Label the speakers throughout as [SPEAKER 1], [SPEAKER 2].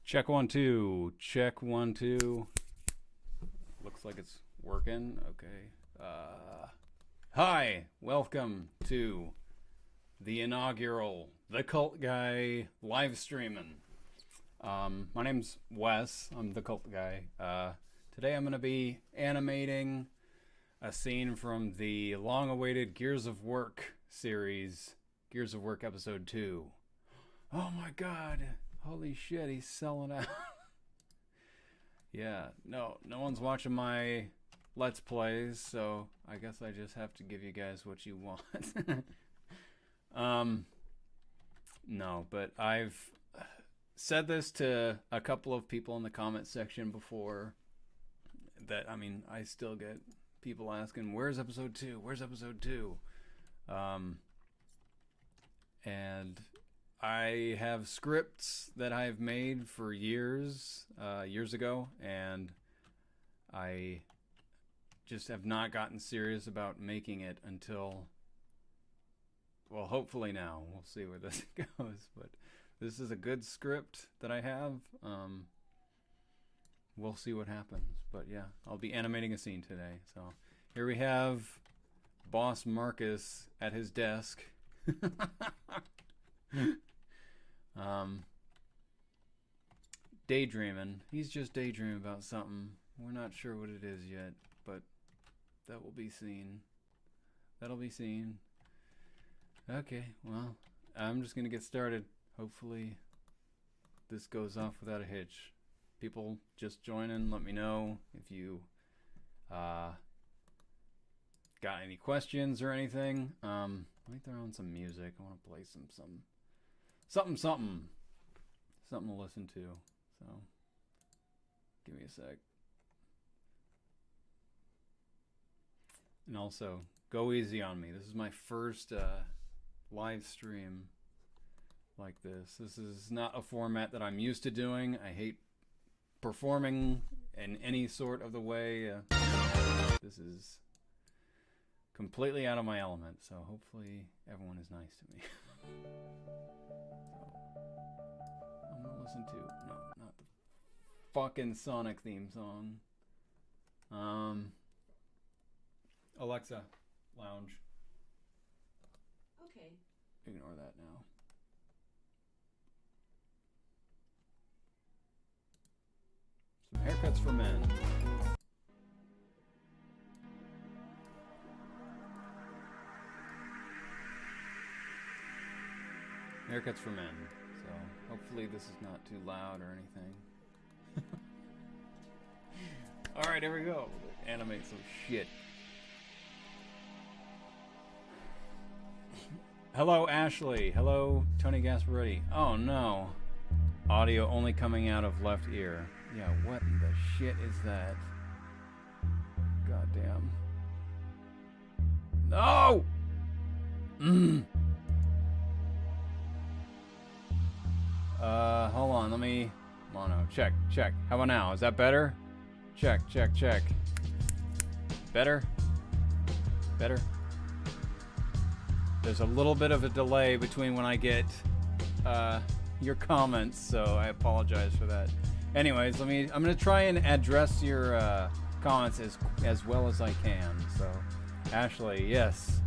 [SPEAKER 1] Check 1 2. Check 1 2. Looks like it's working. Okay. Hi, welcome to the inaugural The Cult Guy live streaming. My name's Wes. I'm the Cult Guy. Today I'm going to be animating a scene from the long-awaited Gears of Work series, Gears of Work Episode 2. Oh my god. Holy shit, he's selling out. Yeah, no one's watching my Let's Plays, so I guess I just have to give you guys what you want. No, but I've said this to a couple of people in the comment section before, that, I mean, I still get people asking, where's episode 2? Where's episode 2? And I have scripts that I've made for years ago, and I just have not gotten serious about making it until, well, hopefully now. We'll see where this goes, but this is a good script that I have. We'll see what happens, but yeah, I'll be animating a scene today. So here we have Boss Marcus at his desk. Daydreaming. He's just daydreaming about something. We're not sure what it is yet, but that will be seen. That'll be seen. Okay, well, I'm just gonna get started. Hopefully this goes off without a hitch. People just join in. Let me know if you got any questions or anything. Let me throw on some music. I want to play something to listen to. So give me a sec. And also, go easy on me. This is my first live stream like this. This is not a format that I'm used to doing. I hate performing in any sort of the way. This is completely out of my element, so hopefully everyone is nice to me. So, I'm gonna listen to, no, not the fucking Sonic theme song. Alexa, lounge.
[SPEAKER 2] Okay.
[SPEAKER 1] Ignore that now. Some haircuts for men. Haircuts for men. So hopefully this is not too loud or anything. Alright, here we go. Animate some shit. Hello, Ashley. Hello, Tony Gasparetti. Oh no. Audio only coming out of left ear. Yeah, what the shit is that? Goddamn. No! Hold on, let me... Mono, check. How about now? Is that better? Check. Better? There's a little bit of a delay between when I get your comments, so I apologize for that. Anyways, I'm gonna try and address your comments as well as I can. So, Ashley, yes,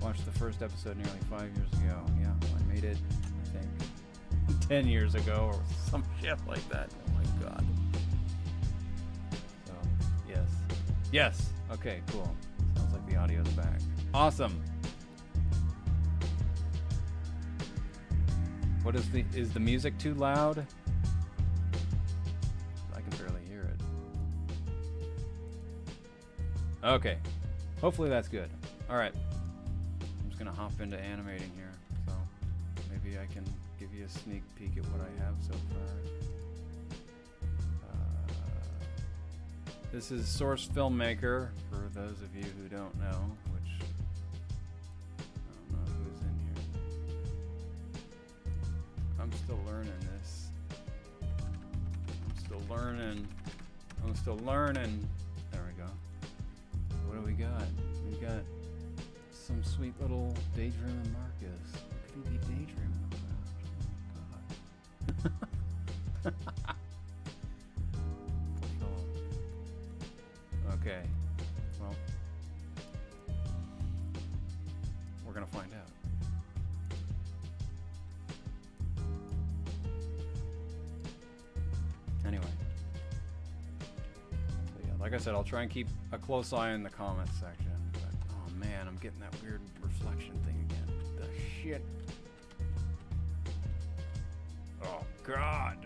[SPEAKER 1] watched the first episode nearly 5 years ago. Yeah, I made it, I think, 10 years ago or some shit like that. Oh my god. So, yes. Okay, cool. Sounds like the audio's back. Awesome. What is the music too loud? I can barely hear it. Okay. Hopefully that's good. Alright. I'm just gonna hop into animating here. So maybe I can give you a sneak peek at what I have so far. This is Source Filmmaker, for those of you who don't know, which I don't know who's in here. I'm still learning this. I'm still learning. There we go. What do we got? We got some sweet little daydreaming Marcus. What could he be daydreaming about? Oh, God. gonna find out. Anyway. So yeah, like I said, I'll try and keep a close eye in the comments section. But, oh man, I'm getting that weird reflection thing again. The shit. Oh god.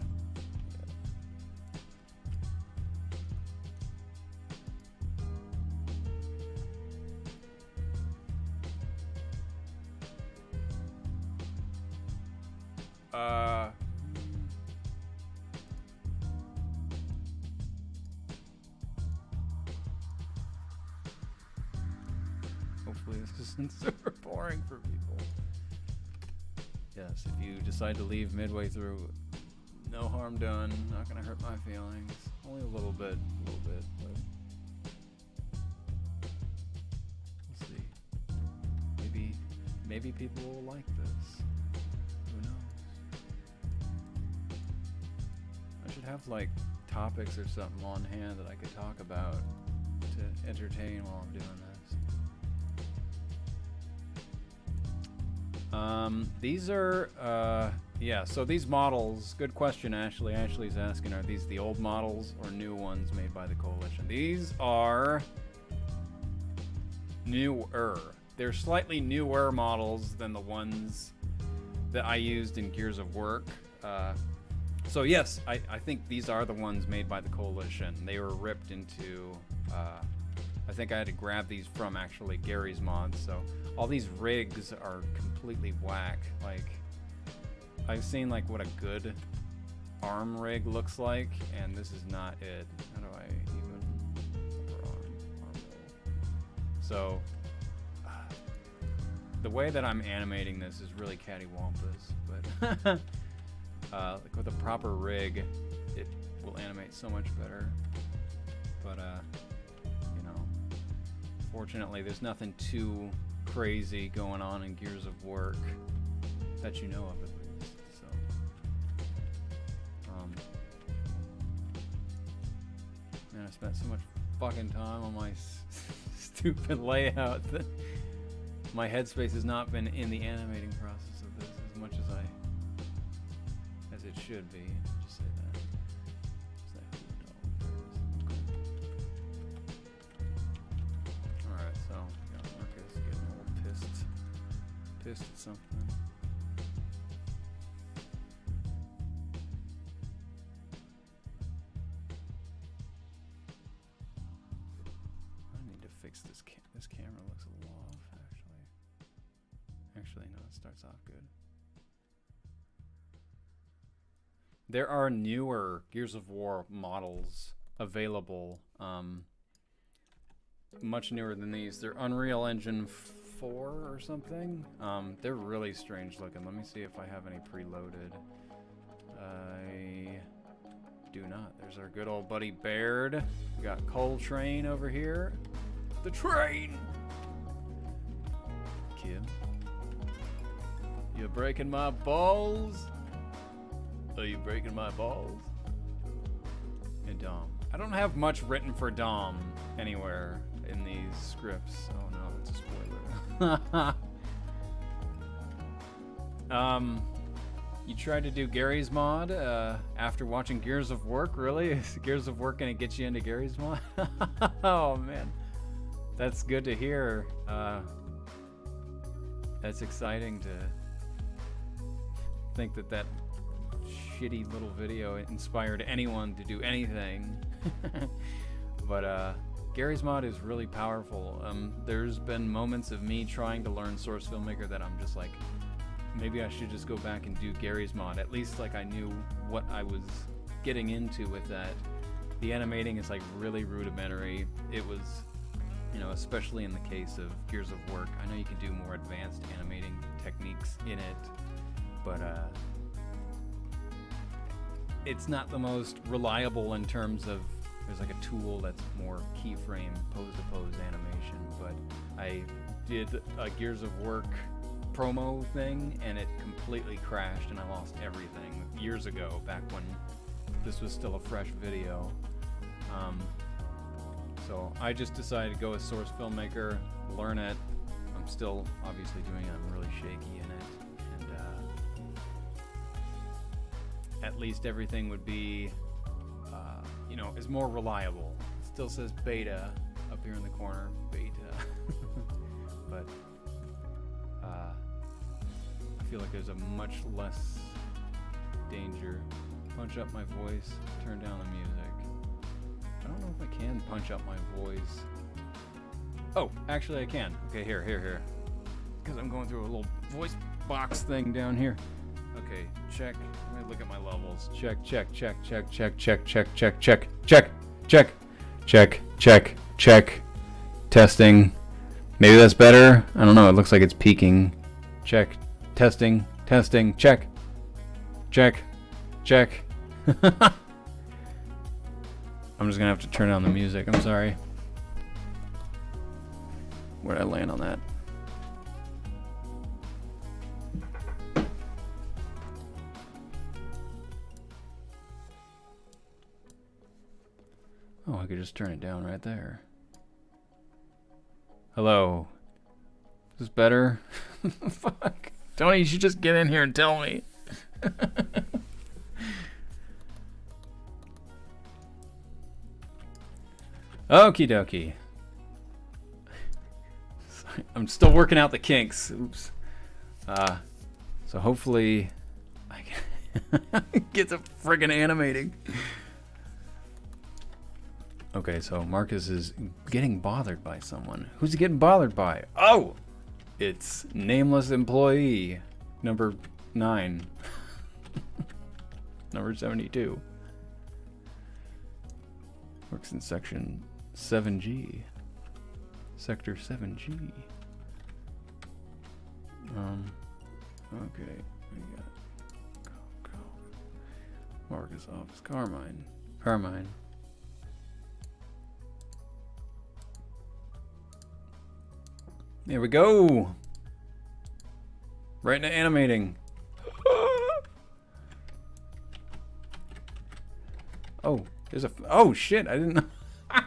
[SPEAKER 1] Hopefully this isn't super boring for people. Yes, if you decide to leave midway through, no harm done. Not gonna hurt my feelings. Only a little bit, but we'll see. Maybe people will like this. Who knows? I should have like topics or something on hand that I could talk about to entertain while I'm doing this. These are, yeah, so these models, good question, Ashley. Ashley's asking, are these the old models or new ones made by the Coalition? These are newer. They're slightly newer models than the ones that I used in Gears of Work. So yes, I think these are the ones made by the Coalition. They were ripped into, I think I had to grab these from actually Gary's mods, so all these rigs are completely whack. Like, I've seen like what a good arm rig looks like, and this is not it. How do I even arm rig? So the way that I'm animating this is really cattywampus, but like with a proper rig, it will animate so much better. But you know, fortunately, there's nothing too crazy going on in Gears of Work that you know of, at least. So, man, I spent so much fucking time on my stupid layout that my headspace has not been in the animating process of this as much as it should be. Just say that. Alright, so we got Marcus getting a little pissed at something. I need to fix this this camera looks a little off, actually. Actually, no, it starts off good. There are newer Gears of War models available, much newer than these. They're Unreal Engine 4 or something. They're really strange looking. Let me see if I have any preloaded. I do not. There's our good old buddy Baird. We got Coltrane over here. The train! Kim, you're breaking my balls? Are you breaking my balls? And Dom. I don't have much written for Dom anywhere in these scripts. Oh no, it's a spoiler. You tried to do Gary's mod after watching Gears of Work? Really? Is Gears of Work gonna get you into Gary's mod? Oh man, that's good to hear. That's exciting to think that shitty little video inspired anyone to do anything. But Gary's mod is really powerful. There's been moments of me trying to learn Source Filmmaker that I'm just like, maybe I should just go back and do Gary's mod. At least like I knew what I was getting into with that. The animating is like really rudimentary. It was, you know, especially in the case of Gears of Work. I know you can do more advanced animating techniques in it, but it's not the most reliable in terms of, there's like a tool that's more keyframe pose-to-pose animation, but I did a Gears of Work promo thing and it completely crashed and I lost everything years ago, back when this was still a fresh video. So I just decided to go with Source Filmmaker, learn it. I'm I'm still obviously doing it. I'm really shaky in it, and at least everything would be, you know, is more reliable. It still says beta up here in the corner, beta, but I feel like there's a much less danger. Punch up my voice, turn down the music. I don't know if I can punch up my voice. Oh, actually I can. Okay, here. Because I'm going through a little voice box thing down here. Okay, check. Let me look at my levels. Check. Testing. Maybe that's better. I don't know. It looks like it's peaking. Check. Testing. Check. I'm just gonna have to turn down the music. I'm sorry. Where'd I land on that? Oh, I could just turn it down right there. Hello. Is this better? Fuck. Tony, you should just get in here and tell me. Okie dokie. I'm still working out the kinks. Oops. So hopefully I can get to friggin' animating. Okay, so Marcus is getting bothered by someone. Who's he getting bothered by? Oh! It's nameless employee number 9. Number 72. Works in section 7G. Sector 7G. Okay. We got go. Marcus office. Carmine. There we go. Right into animating. Oh, there's a. Oh shit! I didn't know. I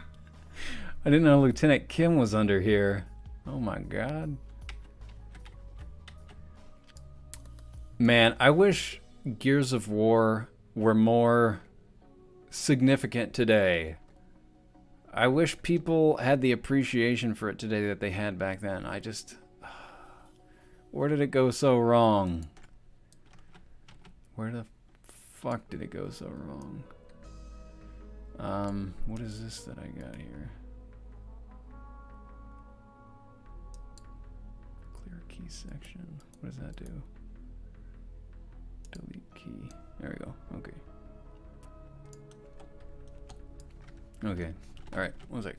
[SPEAKER 1] didn't know Lieutenant Kim was under here. Oh my god. Man, I wish Gears of War were more significant today. I wish people had the appreciation for it today that they had back then. I just... Where did it go so wrong? Where the fuck did it go so wrong? What is this that I got here? Clear key section. What does that do? Delete key. There we go. Okay. Okay. Alright. One sec.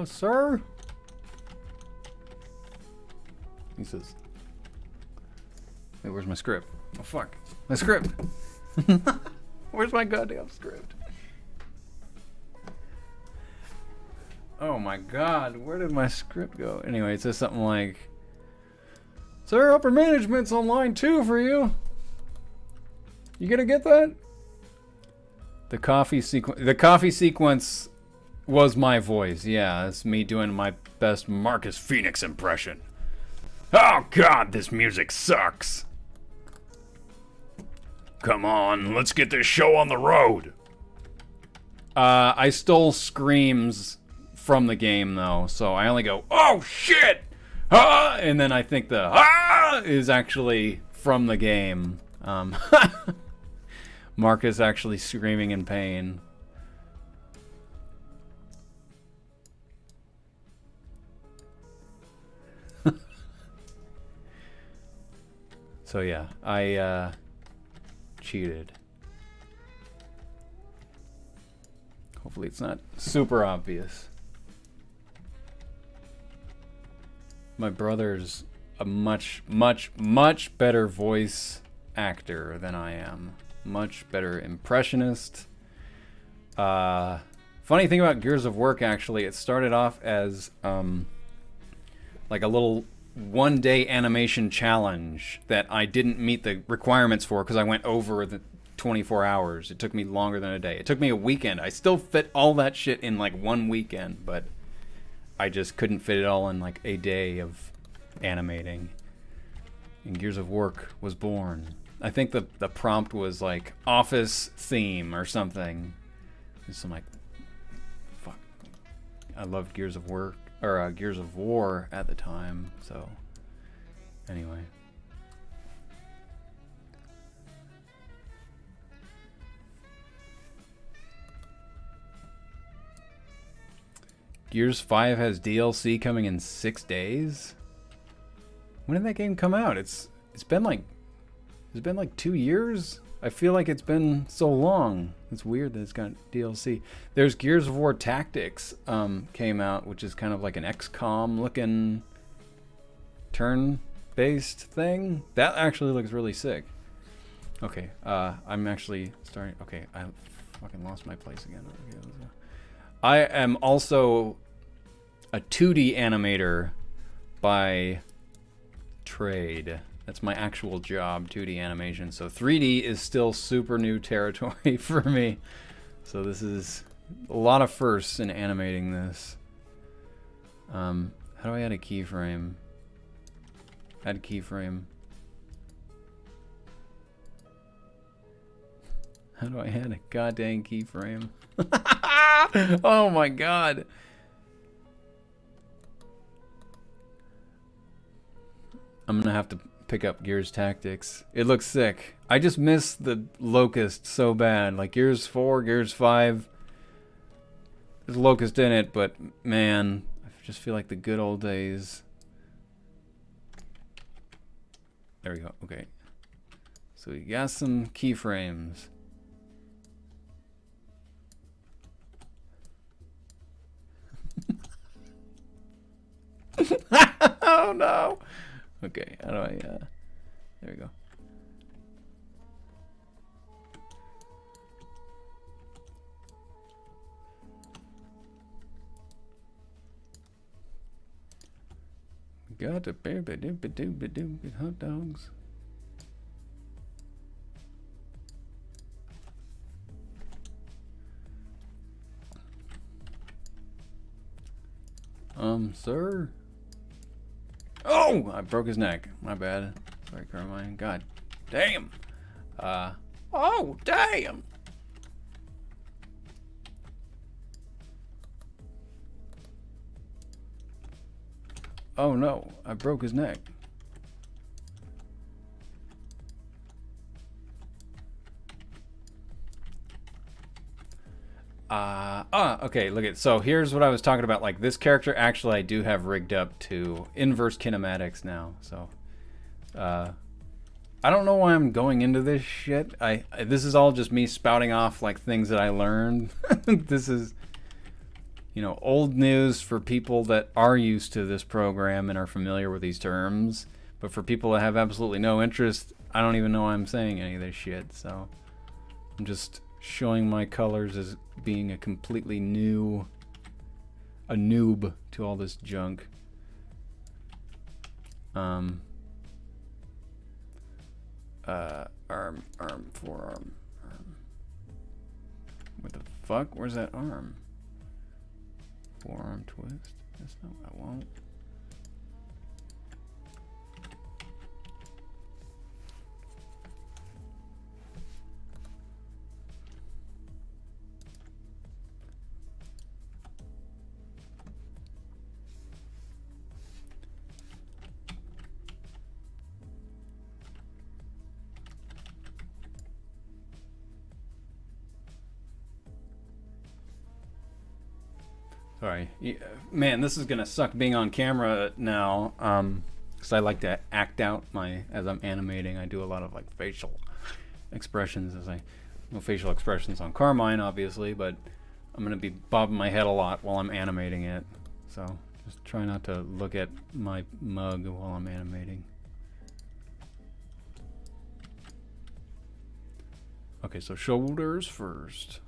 [SPEAKER 1] Sir? He says, wait, where's my script? Oh, fuck. My script! Where's my goddamn script? Oh my god, where did my script go? Anyway, it says something like, sir, upper management's on line 2 for you. You gonna get that? The coffee sequence was my voice. Yeah, it's me doing my best Marcus Phoenix impression. Oh god, this music sucks. Come on, let's get this show on the road. I stole screams from the game though, so I only go, oh shit! Ah! And then I think the ah! is actually from the game. Marcus actually screaming in pain. So yeah, I cheated. Hopefully it's not super obvious. My brother's a much better voice actor than I am. Much better impressionist. Funny thing about Gears of War, actually, it started off as like a little one-day animation challenge that I didn't meet the requirements for because I went over the 24 hours. It took me longer than a day. It took me a weekend. I still fit all that shit in like one weekend, but I just couldn't fit it all in like a day of animating. And Gears of War was born. I think the prompt was like office theme or something. So I'm like, fuck. I loved Gears of War or Gears of War at the time. So anyway. Gears 5 has DLC coming in 6 days. When did that game come out? It's been like 2 years. I feel like it's been so long. It's weird that it's got DLC. There's Gears of War Tactics came out, which is kind of like an XCOM looking turn-based thing. That actually looks really sick. Okay, I'm actually starting. Okay, I fucking lost my place again. I am also a 2D animator by trade. That's my actual job, 2D animation. So 3D is still super new territory for me. So this is a lot of firsts in animating this. How do I add a keyframe? Add keyframe. How do I add a goddamn keyframe? Oh my god. I'm gonna have to pick up Gears Tactics. It looks sick. I just miss the Locust so bad. Like Gears 4, Gears 5. There's Locust in it, but man, I just feel like the good old days. There we go. Okay. So we got some keyframes. Oh no. Okay, how do I, there we go. Got a baby doobie doobie doobie hot dogs. Sir? Oh, I broke his neck. My bad. Sorry, Carmine. God damn. Oh, damn. Oh no, I broke his neck. Okay, look at, so here's what I was talking about. Like this character, actually I do have rigged up to inverse kinematics now. So, I don't know why I'm going into this shit. This is all just me spouting off like things that I learned. This is, you know, old news for people that are used to this program and are familiar with these terms. But for people that have absolutely no interest, I don't even know why I'm saying any of this shit. So I'm just showing my colors as being a completely new, a noob to all this junk. Arm, forearm, arm. What the fuck? Where's that arm? Forearm twist? That's not what I want. Sorry. Man, this is gonna suck being on camera now. Because I like to act out as I'm animating. I do a lot of like facial expressions facial expressions on Carmine, obviously, but I'm gonna be bobbing my head a lot while I'm animating it. So just try not to look at my mug while I'm animating. Okay, so shoulders first.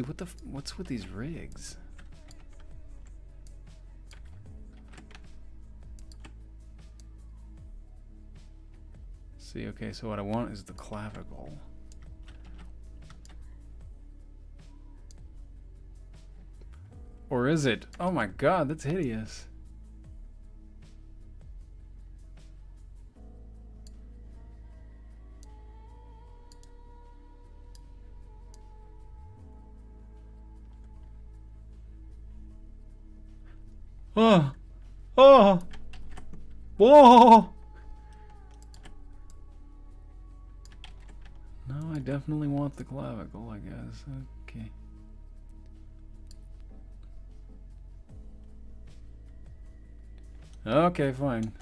[SPEAKER 1] see, what's with these rigs? See, okay, so what I want is the clavicle. Or is it? Oh my god, that's hideous. Oh! Oh! Whoa! No, I definitely want the clavicle, I guess. Okay. Okay, fine.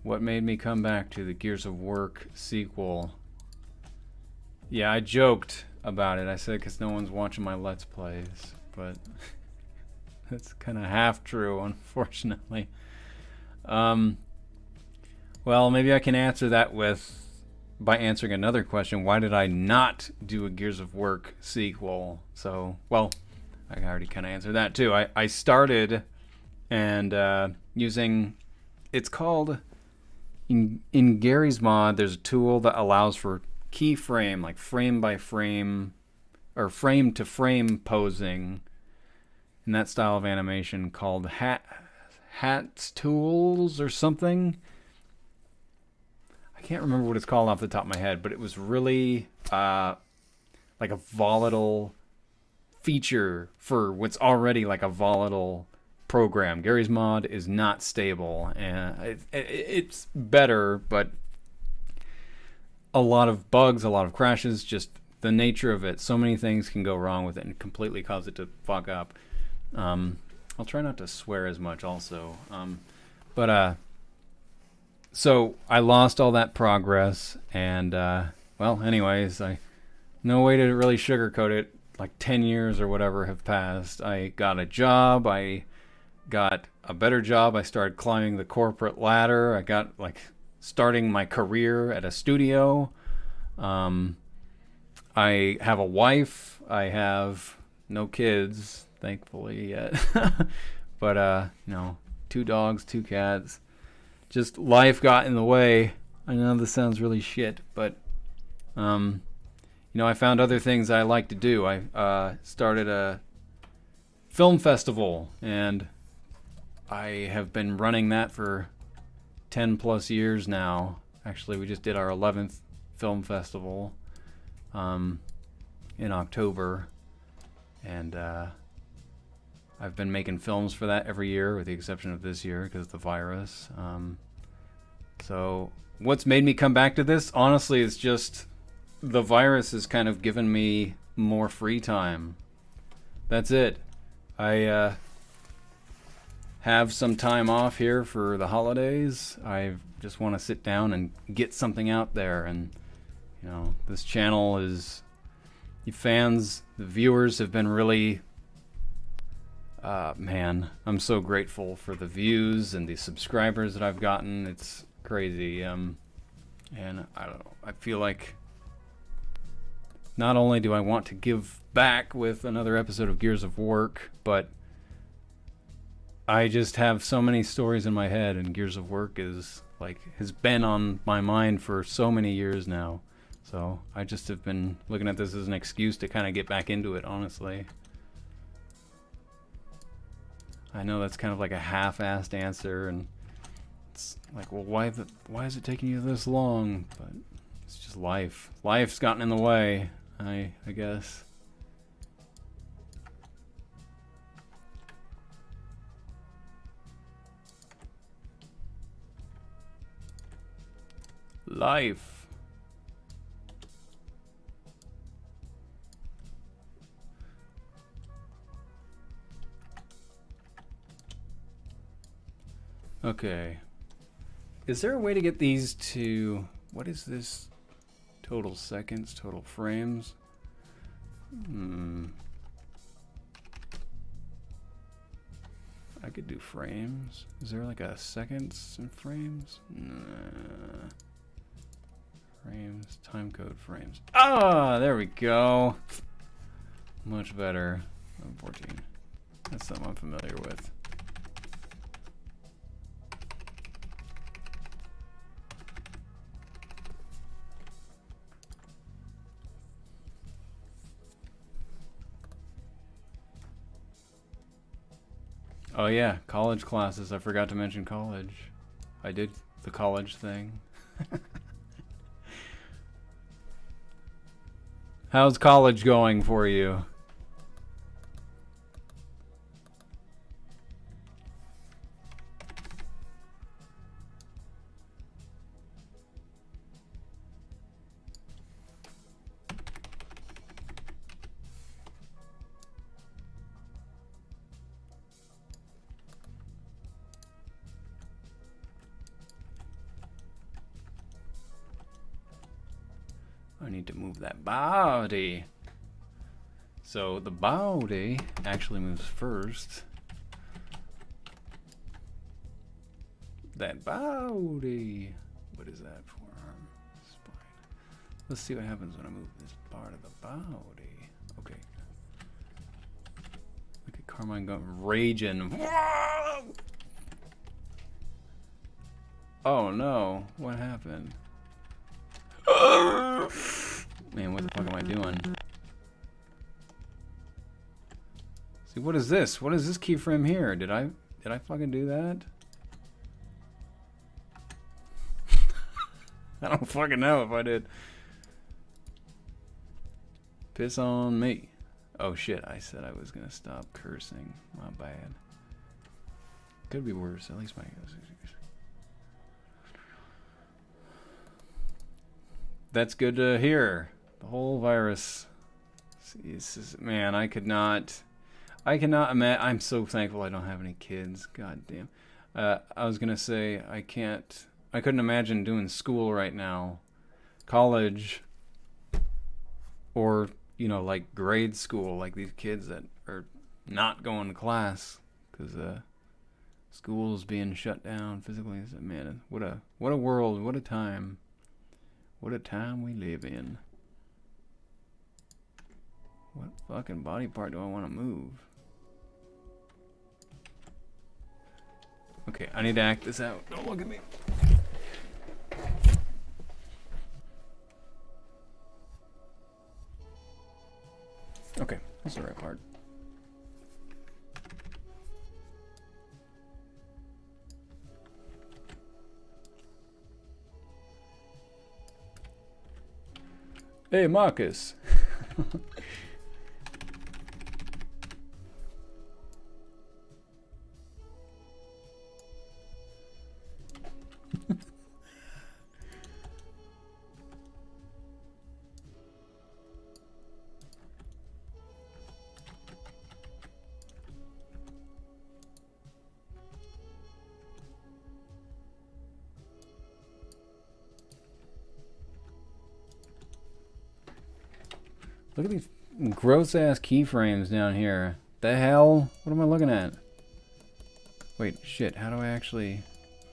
[SPEAKER 1] What made me come back to the Gears of Work sequel? Yeah, I joked about it. I said because no one's watching my Let's Plays, but that's kind of half true, unfortunately. Well, maybe I can answer that by answering another question. Why did I not do a Gears of Work sequel? So, well, I already kind of answered that too. I started and using, it's called, in Gary's mod, there's a tool that allows for keyframe, like frame by frame, or frame to frame posing in that style of animation called Hats Tools or something. I can't remember what it's called off the top of my head, but it was really like a volatile feature for what's already like a volatile program. Gary's mod is not stable, and it's better, but a lot of bugs, a lot of crashes, just the nature of it. So many things can go wrong with it and completely cause it to fuck up. I'll try not to swear as much also. So I lost all that progress, and well, anyways, no way to really sugarcoat it. Like 10 years or whatever have passed. I got a job. I got a better job. I started climbing the corporate ladder. I got like starting my career at a studio. I have a wife. I have no kids, thankfully, yet. But, you know, 2 dogs, 2 cats. Just life got in the way. I know this sounds really shit, but, you know, I found other things I like to do. I started a film festival, and I have been running that for 10 plus years now. Actually, we just did our 11th film festival in October, and I've been making films for that every year, with the exception of this year because of the virus. So what's made me come back to this? Honestly, it's just the virus has kind of given me more free time. That's it. I have some time off here for the holidays. I just want to sit down and get something out there, and you know, this channel is, the fans, the viewers have been really, man, I'm so grateful for the views and the subscribers that I've gotten. It's crazy. And I don't know, I feel like not only do I want to give back with another episode of Gears of Work, but I just have so many stories in my head, and Gears of Work is like, has been on my mind for so many years now. So I just have been looking at this as an excuse to kind of get back into it, honestly. I know that's kind of like a half-assed answer, and it's like, well, why is it taking you this long? But it's just life. Life's gotten in the way, I guess. Life. Okay. Is there a way to get these to... What is this? Total seconds, total frames? I could do frames. Is there like a seconds and frames? Nah. Frames, time code frames. Ah, there we go. Much better. 14. That's something I'm familiar with. Oh yeah, college classes. I forgot to mention college. I did the college thing. How's college going for you? I need to move that body. So the body actually moves first. That body. What is that? Forearm, spine. Let's see what happens when I move this part of the body. Okay. Look at Carmine going raging. Whoa! Oh no! What happened? Man, what the fuck am I doing? See, what is this? What is this keyframe here? Did I fucking do that? I don't fucking know if I did. Piss on me. Oh shit, I said I was gonna stop cursing. My bad. Could be worse, at least my... That's good to hear. The whole virus. Man, I cannot imagine. I'm so thankful I don't have any kids. God damn. I was gonna say I couldn't imagine doing school right now, college, or you know, like grade school, like these kids that are not going to class because school's being shut down physically. Man, what a world, what a time. What a time we live in. What fucking body part do I want to move? Okay, I need to act this out. Don't look at me. Okay, that's the right part. Hey, Marcus. Look at these gross ass keyframes down here. The hell? What am I looking at? Wait, shit, how do I actually...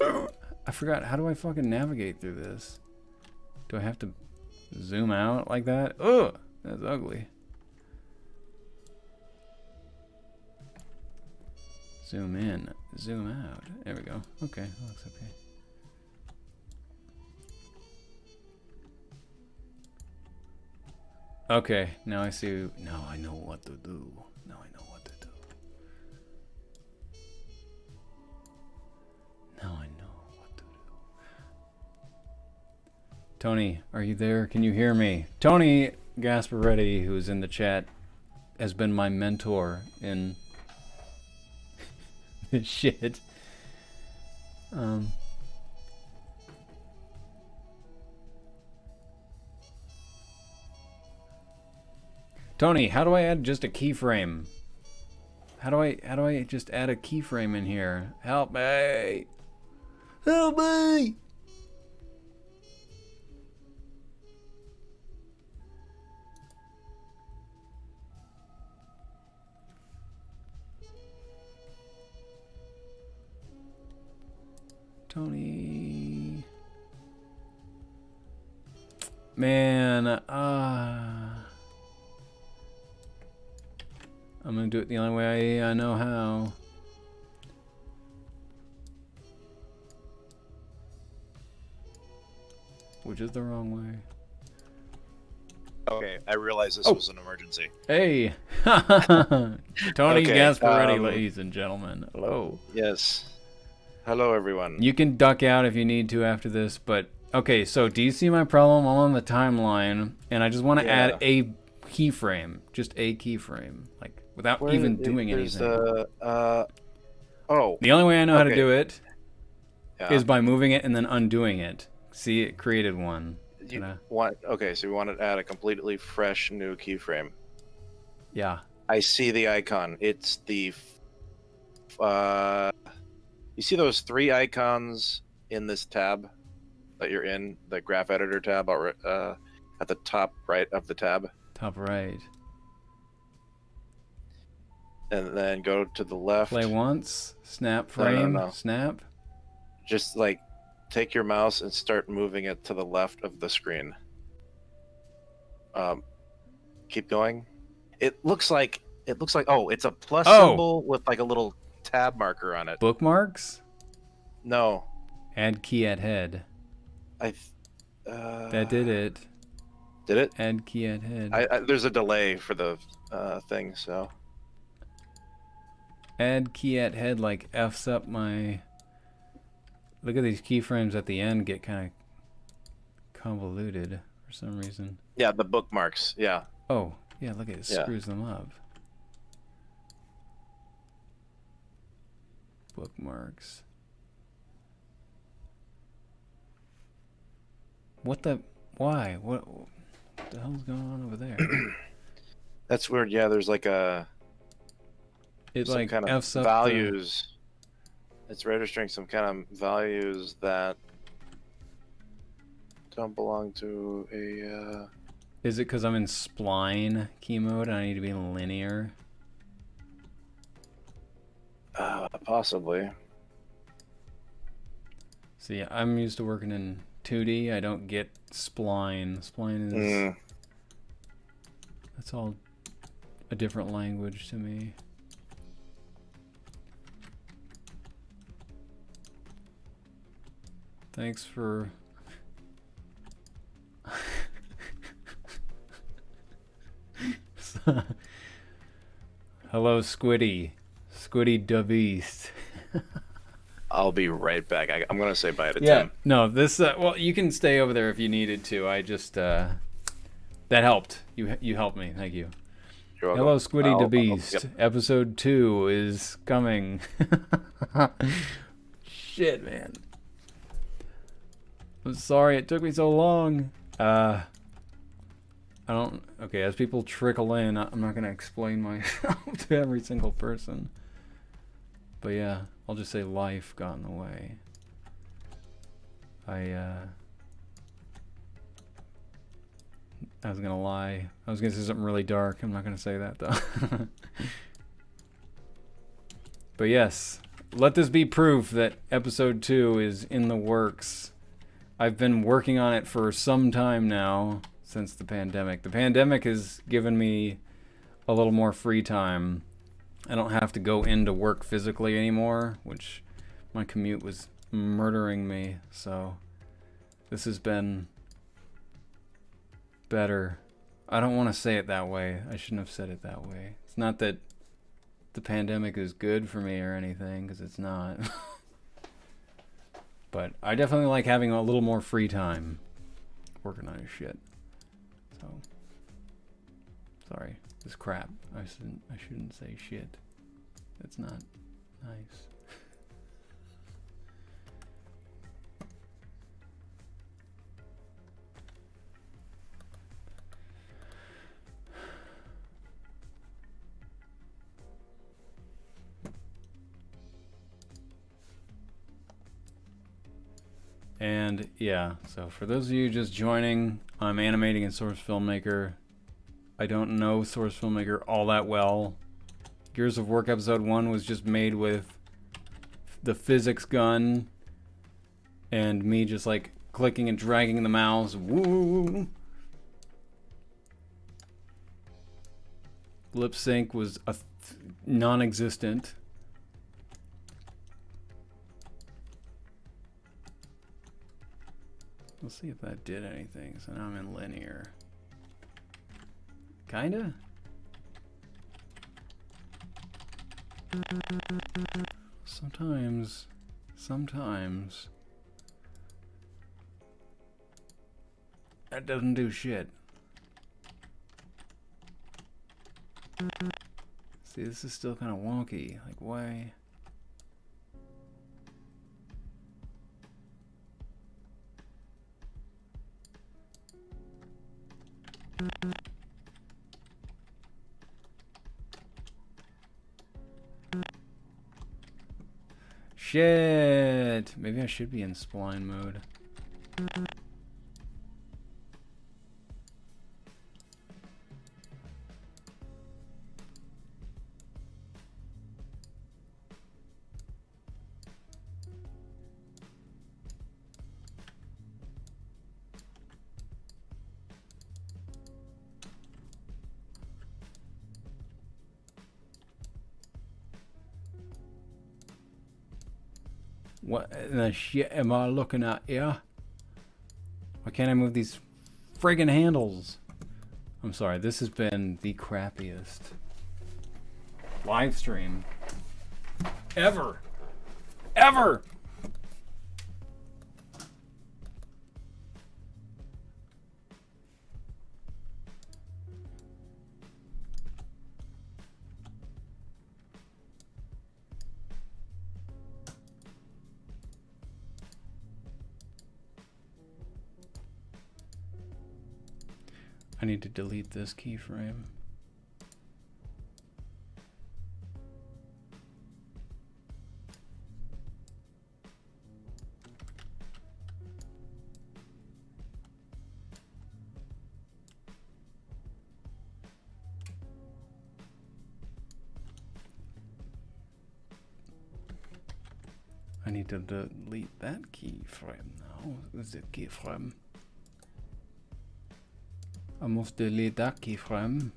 [SPEAKER 1] I forgot, how do I fucking navigate through this? Do I have to zoom out like that? Ugh! That's ugly. Zoom in, zoom out. There we go. Okay, that looks okay. Okay, now I see. Now I know what to do. Now I know what to do. Now I know what to do. Tony, are you there? Can you hear me? Tony Gasparetti, who's in the chat, has been my mentor in this shit. Tony, how do I add just a keyframe? How do I just add a keyframe in here? Help me! Help me! Tony. Man, I'm gonna do it the only way I know how. Which is the wrong way.
[SPEAKER 2] Okay, I realized this was an emergency.
[SPEAKER 1] Hey! Tony
[SPEAKER 2] Okay,
[SPEAKER 1] Gasparetti, ladies and gentlemen. Hello.
[SPEAKER 2] Yes. Hello, everyone.
[SPEAKER 1] You can duck out if you need to after this, but... Okay, so do you see my problem? I'm on the timeline, and I just want to add a keyframe. Just a keyframe. Like, without even doing anything.
[SPEAKER 2] The
[SPEAKER 1] only way I know how to do it is by moving it and then undoing it. See, it created one.
[SPEAKER 2] Okay, so we want to add a completely fresh new keyframe.
[SPEAKER 1] Yeah.
[SPEAKER 2] I see the icon. It's the... you see those 3 icons in this tab that you're in? The graph editor tab at the top right of the tab?
[SPEAKER 1] Top right.
[SPEAKER 2] And then go to the left.
[SPEAKER 1] Play once. Snap frame.
[SPEAKER 2] No.
[SPEAKER 1] Snap.
[SPEAKER 2] Just like take your mouse and start moving it to the left of the screen. Keep going. It looks like it's a plus symbol with like a little tab marker on it.
[SPEAKER 1] Bookmarks?
[SPEAKER 2] No.
[SPEAKER 1] Add key at head. That did it.
[SPEAKER 2] Did it?
[SPEAKER 1] Add key at head.
[SPEAKER 2] There's a delay for the thing, so.
[SPEAKER 1] Add key at head like F's up my... Look at these keyframes at the end get kind of convoluted for some reason.
[SPEAKER 2] Yeah, the bookmarks, yeah.
[SPEAKER 1] Oh, yeah, look at it. Screws them up. Bookmarks. What the... Why? What the hell's going on over there?
[SPEAKER 2] That's weird. Yeah, there's like a...
[SPEAKER 1] It like
[SPEAKER 2] kind of
[SPEAKER 1] F's up
[SPEAKER 2] values. It's registering some kind of values that don't belong to a...
[SPEAKER 1] Is it because I'm in spline key mode and I need to be linear?
[SPEAKER 2] Possibly.
[SPEAKER 1] So yeah, I'm used to working in 2D. I don't get spline. Spline is... That's all a different language to me. Thanks for... Hello, Squiddy. Squiddy the Beast.
[SPEAKER 2] I'll be right back. I'm going to say bye to Tim.
[SPEAKER 1] Yeah, no, this... well, you can stay over there if you needed to. I just... that helped. You helped me. Thank you.
[SPEAKER 2] You're welcome.
[SPEAKER 1] Hello, Squiddy the Beast. Episode 2 is coming. Shit, man. I'm sorry it took me so long. I don't... Okay, as people trickle in, I'm not going to explain myself to every single person. But yeah, I'll just say life got in the way. I was going to lie. I was going to say something really dark. I'm not going to say that, though. But yes, let this be proof that episode 2 is in the works. I've been working on it for some time now, since the pandemic. The pandemic has given me a little more free time. I don't have to go into work physically anymore, which my commute was murdering me, so this has been better. I don't want to say it that way. I shouldn't have said it that way. It's not that the pandemic is good for me or anything, because it's not. But I definitely like having a little more free time working on your shit. So, sorry, this crap. I shouldn't say shit. That's not nice. And yeah, so for those of you just joining, I'm animating in Source Filmmaker. I don't know Source Filmmaker all that well. Gears of Work Episode 1 was just made with the physics gun and me just like clicking and dragging the mouse. Woo! Lip sync was non-existent. Let's see if that did anything. So now I'm in linear. Kinda? Sometimes. That doesn't do shit. See, this is still kind of wonky. Like, why? Shit! Maybe I should be in spline mode. What the shit am I looking at here? Why can't I move these friggin' handles? I'm sorry, this has been the crappiest live stream ever. I need to delete this keyframe. I need to delete that keyframe now. Is it keyframe? I must delete that keyframe.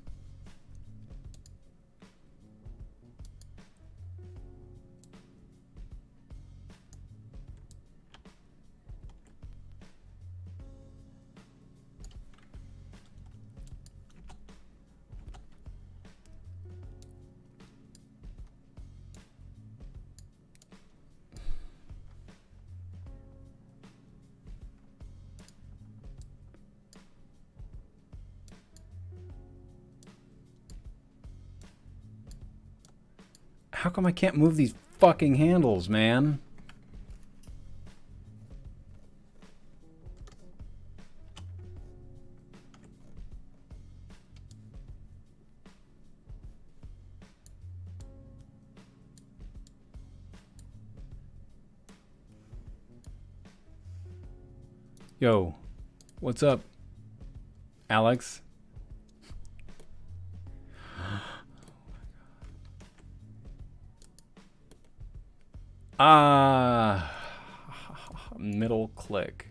[SPEAKER 1] How come I can't move these fucking handles, man? Yo, what's up, Alex? Middle click.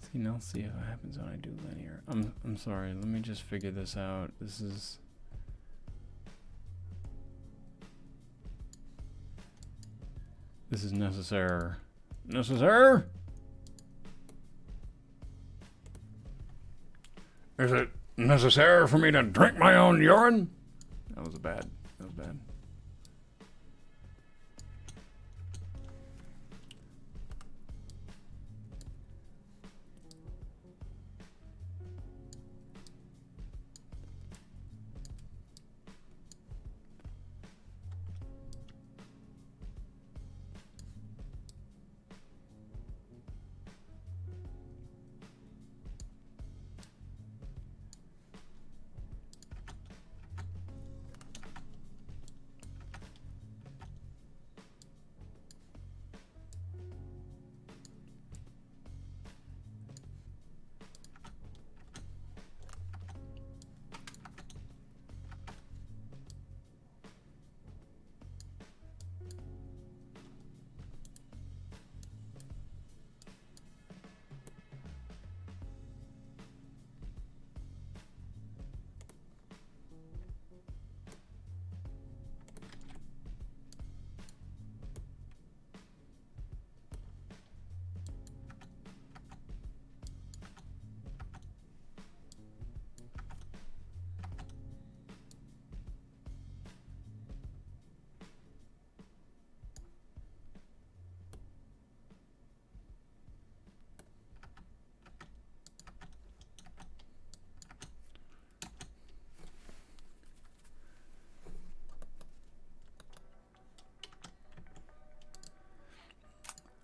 [SPEAKER 1] See, now see what happens when I do linear. I'm sorry, let me just figure this out. This is necessary. Necessary? Is it necessary for me to drink my own urine? That was bad. That was bad.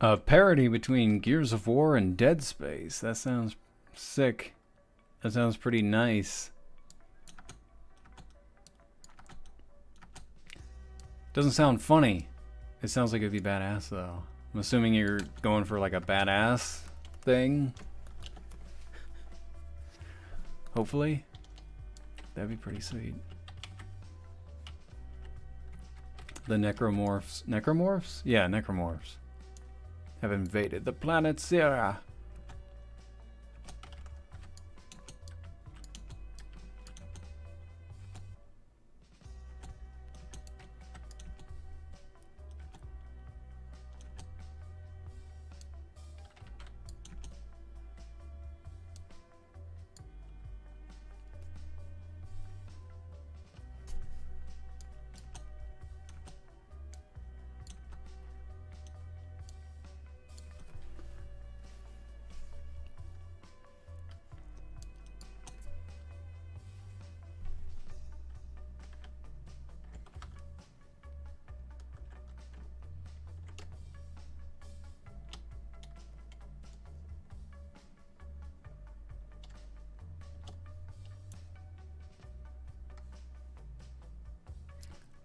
[SPEAKER 1] A parody between Gears of War and Dead Space. That sounds sick. That sounds pretty nice. Doesn't sound funny. It sounds like it'd be badass though. I'm assuming you're going for like a badass thing. Hopefully. That'd be pretty sweet. The necromorphs. Necromorphs? Yeah, necromorphs. Have invaded the planet Sierra.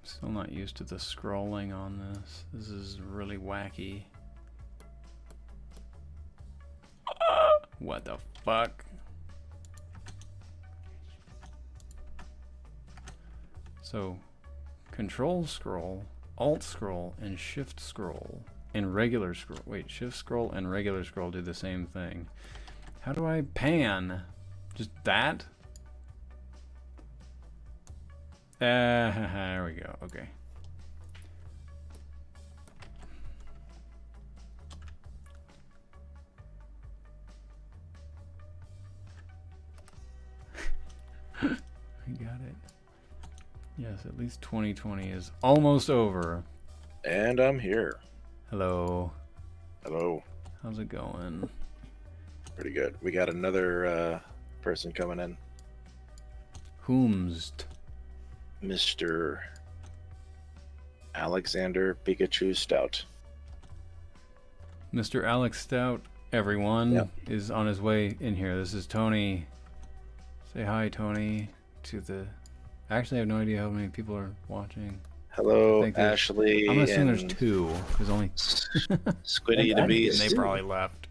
[SPEAKER 1] Still not used to the scrolling on this. This is really wacky. What the fuck? So, control scroll, alt scroll, and shift scroll, and regular scroll. Wait, shift scroll and regular scroll do the same thing. How do I pan? Just that? There we go. Okay. I got it. Yes, at least 2020 is almost over.
[SPEAKER 2] And I'm here.
[SPEAKER 1] Hello.
[SPEAKER 2] Hello.
[SPEAKER 1] How's it going?
[SPEAKER 2] Pretty good. We got another person coming in.
[SPEAKER 1] Whomst?
[SPEAKER 2] Mr. Alexander Pikachu Stout.
[SPEAKER 1] Mr. Alex Stout, everyone,
[SPEAKER 2] Yep.
[SPEAKER 1] is on his way in here. This is Tony. Say hi, Tony, to the... Actually, I have no idea how many people are watching.
[SPEAKER 2] Hello,
[SPEAKER 1] I think there's-
[SPEAKER 2] Ashley.
[SPEAKER 1] I'm assuming
[SPEAKER 2] and
[SPEAKER 1] there's two. There's only...
[SPEAKER 2] Squiddy the
[SPEAKER 1] And
[SPEAKER 2] Beast.
[SPEAKER 1] they probably left.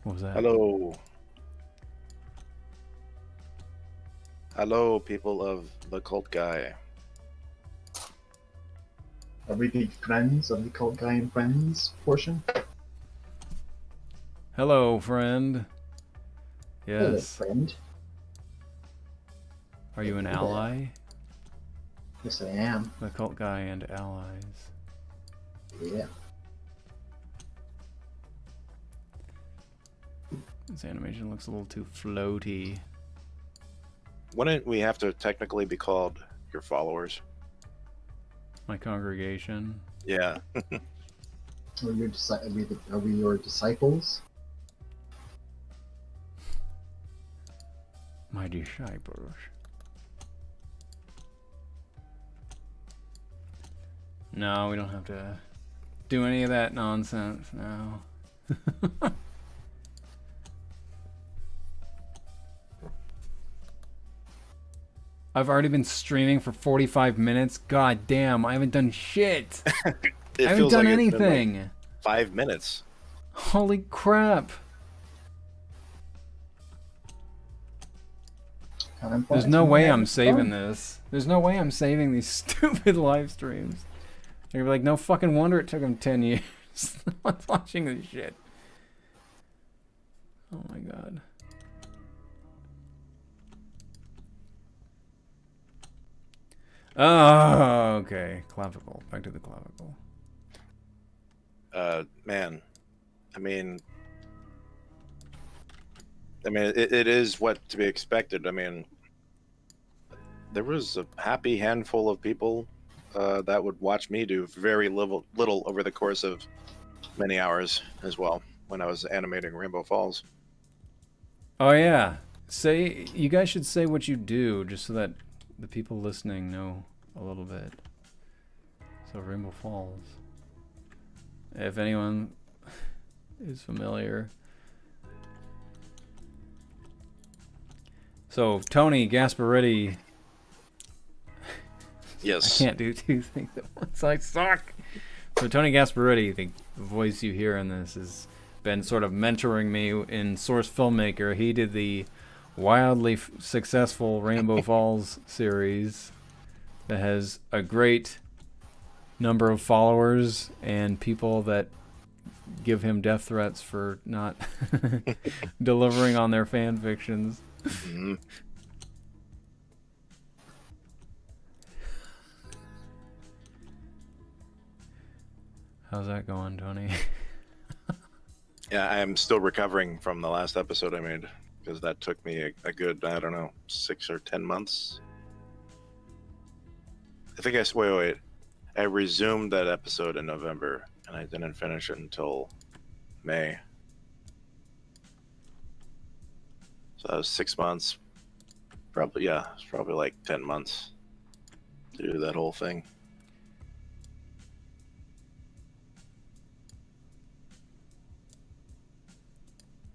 [SPEAKER 1] What was that?
[SPEAKER 2] Hello. Hello, people of the Cult Guy.
[SPEAKER 3] Are we the friends of the Cult Guy and Friends portion?
[SPEAKER 1] Hello, friend.
[SPEAKER 3] Hello,
[SPEAKER 1] Yes.
[SPEAKER 3] friend.
[SPEAKER 1] Are you an
[SPEAKER 3] Hello.
[SPEAKER 1] ally?
[SPEAKER 3] Yes, I am.
[SPEAKER 1] The cult guy and allies.
[SPEAKER 3] Yeah.
[SPEAKER 1] This animation looks a little too floaty.
[SPEAKER 2] Wouldn't we have to technically be called your followers?
[SPEAKER 1] My congregation.
[SPEAKER 2] Yeah.
[SPEAKER 3] Are we your disciples?
[SPEAKER 1] My disciples. No, we don't have to do any of that nonsense now. I've already been streaming for 45 minutes. God damn, I haven't done shit.
[SPEAKER 2] It
[SPEAKER 1] I haven't
[SPEAKER 2] feels
[SPEAKER 1] done
[SPEAKER 2] like it's been, like,
[SPEAKER 1] anything.
[SPEAKER 2] 5 minutes.
[SPEAKER 1] Holy crap. There's no way I'm saving this. There's no way I'm saving these stupid live streams. You're gonna be like, no fucking wonder it took him 10 years. I'm watching this shit. Oh my god. Oh, okay. Clavicle. Back to the clavicle.
[SPEAKER 2] Man. I mean, it is what to be expected. I mean, there was a happy handful of people that would watch me do very little over the course of many hours as well when I was animating Rainbow Falls.
[SPEAKER 1] Oh yeah. Say, you guys should say what you do just so that the people listening know a little bit. So Rainbow Falls. If anyone is familiar. So Tony Gasparetti.
[SPEAKER 2] Yes.
[SPEAKER 1] I can't do two things at once. I suck. So Tony Gasparetti, the voice you hear in this, has been sort of mentoring me in Source Filmmaker. He did the wildly successful Rainbow Falls series that has a great number of followers and people that give him death threats for not delivering on their fan fictions.
[SPEAKER 2] Mm-hmm.
[SPEAKER 1] How's that going, Tony?
[SPEAKER 2] Yeah, I am still recovering from the last episode I made because that took me a good, I don't know, 6 or 10 months. I think wait. I resumed that episode in November and I didn't finish it until May. So that was 6 months. Probably, yeah, it's probably like 10 months to do that whole thing.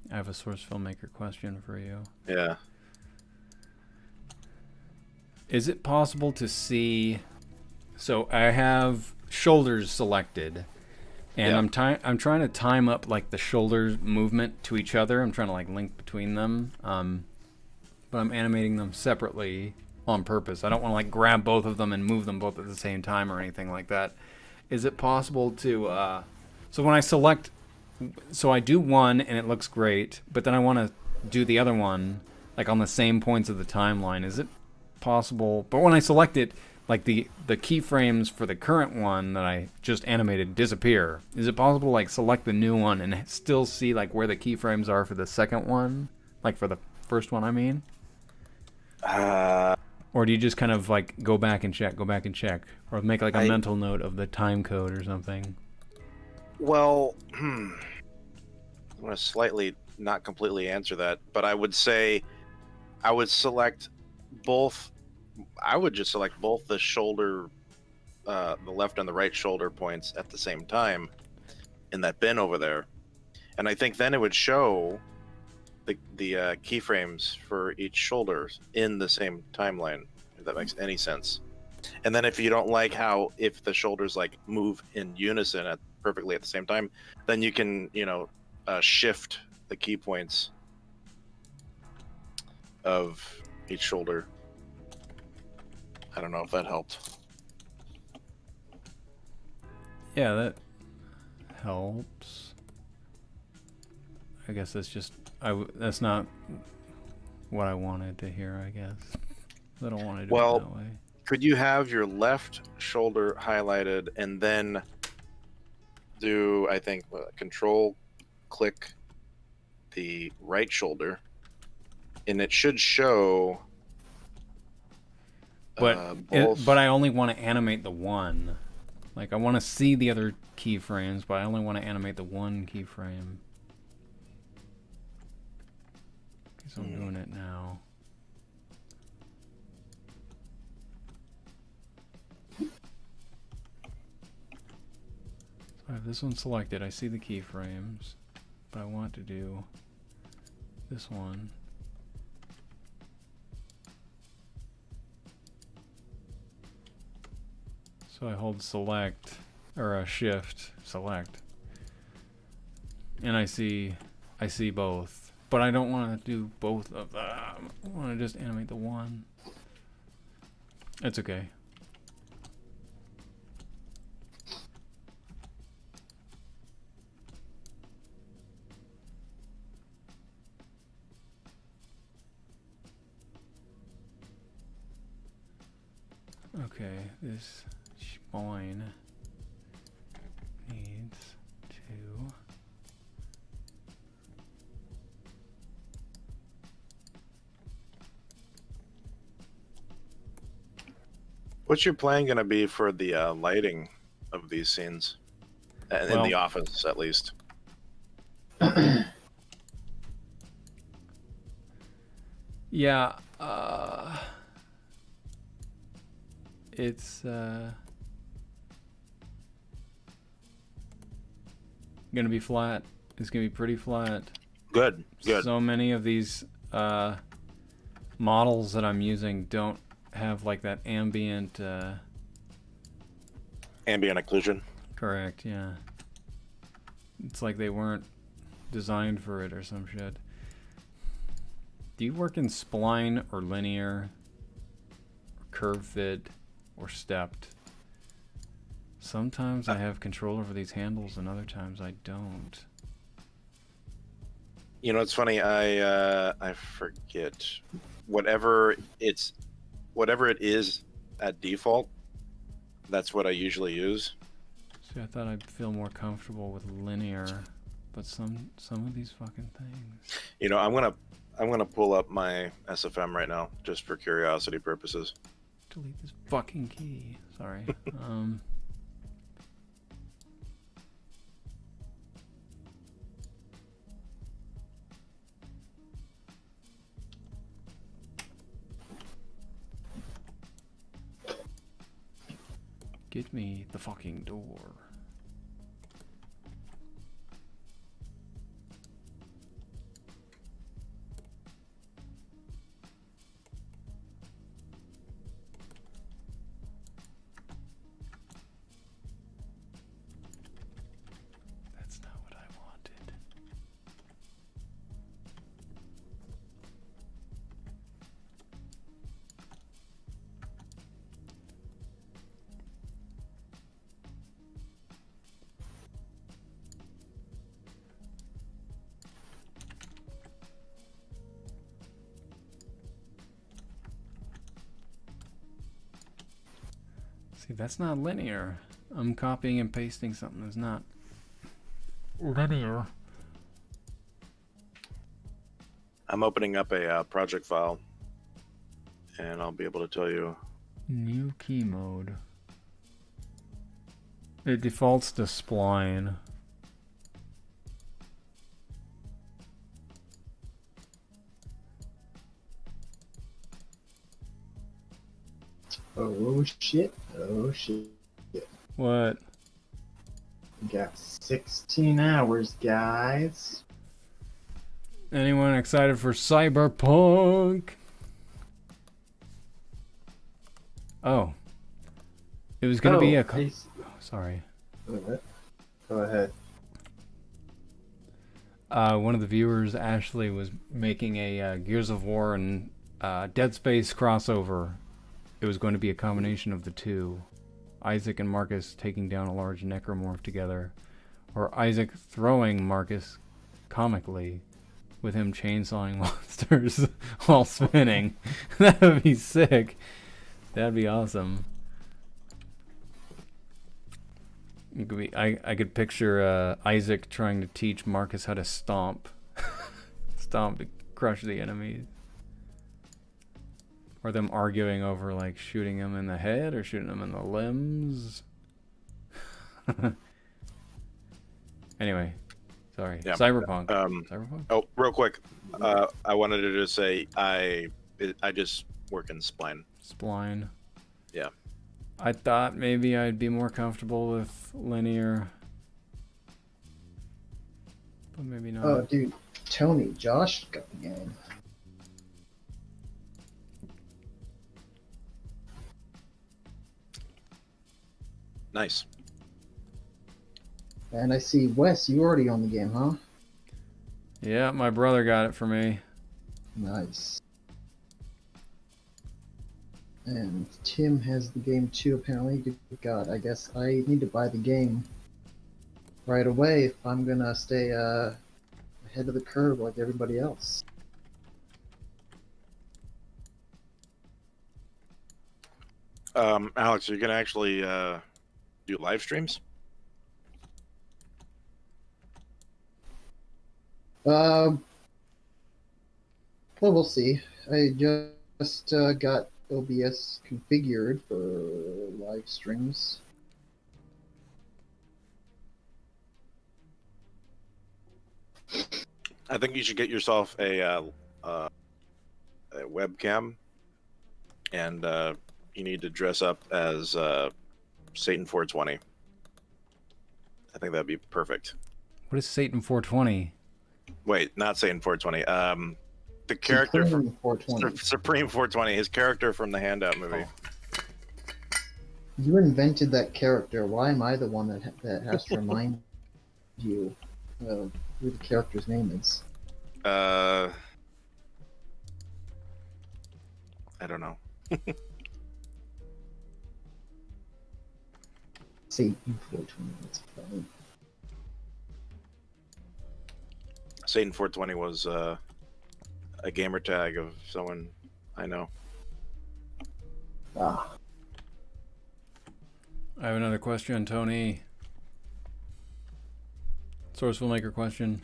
[SPEAKER 1] I have a Source Filmmaker question for you.
[SPEAKER 2] Yeah.
[SPEAKER 1] Is it possible to see... So I have shoulders selected, and
[SPEAKER 2] Yeah.
[SPEAKER 1] I'm trying to time up like the shoulder movement to each other. I'm trying to like link between them, but I'm animating them separately on purpose. I don't want to like grab both of them and move them both at the same time or anything like that. Is it possible to... So when I select... So I do one and it looks great, but then I want to do the other one like on the same points of the timeline. Is it possible? But when I select it, like the keyframes for the current one that I just animated disappear. Is it possible to like select the new one and still see like where the keyframes are for the second one? Like for the first one, I mean? Or do you just kind of like go back and check, or make like a mental note of the time code or something?
[SPEAKER 2] Well, I'm going to slightly not completely answer that, but I would say I would select both. I would just select both the shoulder, the left and the right shoulder points at the same time in that bin over there. And I think then it would show the keyframes for each shoulder in the same timeline, if that makes any sense. And then if you don't like how, if the shoulders like move in unison perfectly at the same time, then you can, shift the key points of each shoulder. I don't know if that helped.
[SPEAKER 1] Yeah, that helps. I guess that's just that's not what I wanted to hear, I guess. I don't want to do it that way.
[SPEAKER 2] Could you have your left shoulder highlighted and then do, I think, control click the right shoulder, and it should show
[SPEAKER 1] but
[SPEAKER 2] both.
[SPEAKER 1] But I only want to animate the one. Like I want to see the other keyframes, but I only want to animate the one keyframe. Okay, so I'm doing it now. I have this one selected. I see the keyframes, but I want to do this one. So I hold select, or shift, select, and I see both, but I don't want to do both of them. I want to just animate the one. It's okay. Okay, this spine needs to...
[SPEAKER 2] What's your plan going to be for the lighting of these scenes? In the office, at least.
[SPEAKER 1] Yeah, it's gonna be flat. It's gonna be pretty flat.
[SPEAKER 2] Good.
[SPEAKER 1] So many of these models that I'm using don't have like that ambient.
[SPEAKER 2] Ambient occlusion.
[SPEAKER 1] Correct. Yeah. It's like they weren't designed for it or some shit. Do you work in spline or linear, or curve fit, or stepped? Sometimes I have control over these handles, and other times I don't.
[SPEAKER 2] You know, it's funny. I forget whatever it is at default. That's what I usually use.
[SPEAKER 1] See, I thought I'd feel more comfortable with linear, but some of these fucking things.
[SPEAKER 2] You know, I'm gonna pull up my SFM right now just for curiosity purposes.
[SPEAKER 1] Delete this fucking key. Sorry. Get me the fucking door. That's not what I wanted. See, that's not linear. I'm copying and pasting something that's not linear.
[SPEAKER 2] I'm opening up a project file, and I'll be able to tell you.
[SPEAKER 1] New key mode. It defaults to spline.
[SPEAKER 3] Oh shit. Oh shit.
[SPEAKER 1] What?
[SPEAKER 3] We got 16 hours, guys.
[SPEAKER 1] Anyone excited for Cyberpunk? Oh. It was gonna be a... Sorry.
[SPEAKER 3] Go ahead.
[SPEAKER 1] One of the viewers, Ashley, was making a Gears of War and Dead Space crossover. It was going to be a combination of the two. Isaac and Marcus taking down a large necromorph together. Or Isaac throwing Marcus comically with him chainsawing monsters while spinning. That would be sick. That'd be awesome. It could be, I could picture Isaac trying to teach Marcus how to stomp. Stomp to crush the enemies. Or them arguing over like shooting him in the head or shooting him in the limbs. Anyway, sorry.
[SPEAKER 2] Yeah.
[SPEAKER 1] Cyberpunk. Cyberpunk?
[SPEAKER 2] Oh, real quick. I wanted to just say I just work in spline.
[SPEAKER 1] Spline.
[SPEAKER 2] Yeah.
[SPEAKER 1] I thought maybe I'd be more comfortable with linear. But maybe not.
[SPEAKER 3] Oh, dude. Tony, Josh got the game.
[SPEAKER 2] Nice.
[SPEAKER 3] And I see Wes, you already on the game, huh?
[SPEAKER 1] Yeah, my brother got it for me.
[SPEAKER 3] Nice. And Tim has the game too, apparently. Good God, I guess I need to buy the game right away if I'm gonna stay ahead of the curve like everybody else.
[SPEAKER 2] Alex, are you gonna actually do live streams?
[SPEAKER 3] Well, we'll see. I just got OBS configured for live streams.
[SPEAKER 2] I think you should get yourself a webcam, and you need to dress up as Satan 420. I think that'd be perfect.
[SPEAKER 1] What is Satan 420?
[SPEAKER 2] Wait, not Satan 420. The character from
[SPEAKER 3] Supreme 420.
[SPEAKER 2] Supreme 420. His character from the Handout movie.
[SPEAKER 1] Oh.
[SPEAKER 3] You invented that character. Why am I the one that has to remind you of who the character's name is?
[SPEAKER 2] I don't know.
[SPEAKER 3] Satan 420. That's funny.
[SPEAKER 2] Satan 420 was a gamer tag of someone I know.
[SPEAKER 3] Ah.
[SPEAKER 1] I have another question, Tony. Source Filmmaker question.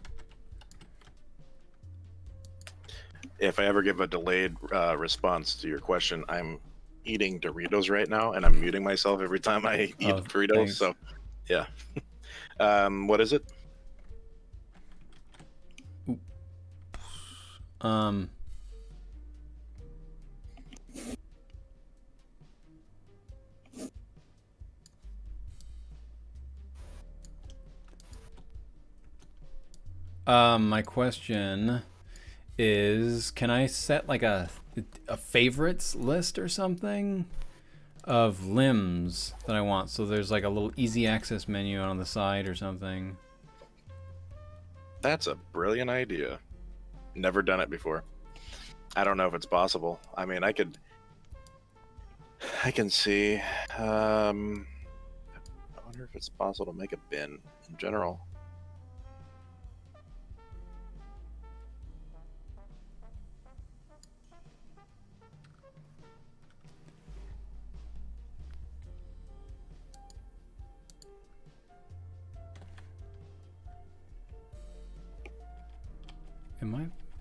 [SPEAKER 2] If I ever give a delayed response to your question, I'm eating Doritos right now, and I'm muting myself every time I eat Doritos.
[SPEAKER 1] Thanks.
[SPEAKER 2] So, yeah. What is it?
[SPEAKER 1] My question is, can I set like a favorites list or something of limbs that I want? So there's like a little easy access menu on the side or something.
[SPEAKER 2] That's a brilliant idea. Never done it before. I don't know if it's possible. I mean, I can see. I wonder if it's possible to make a bin in general.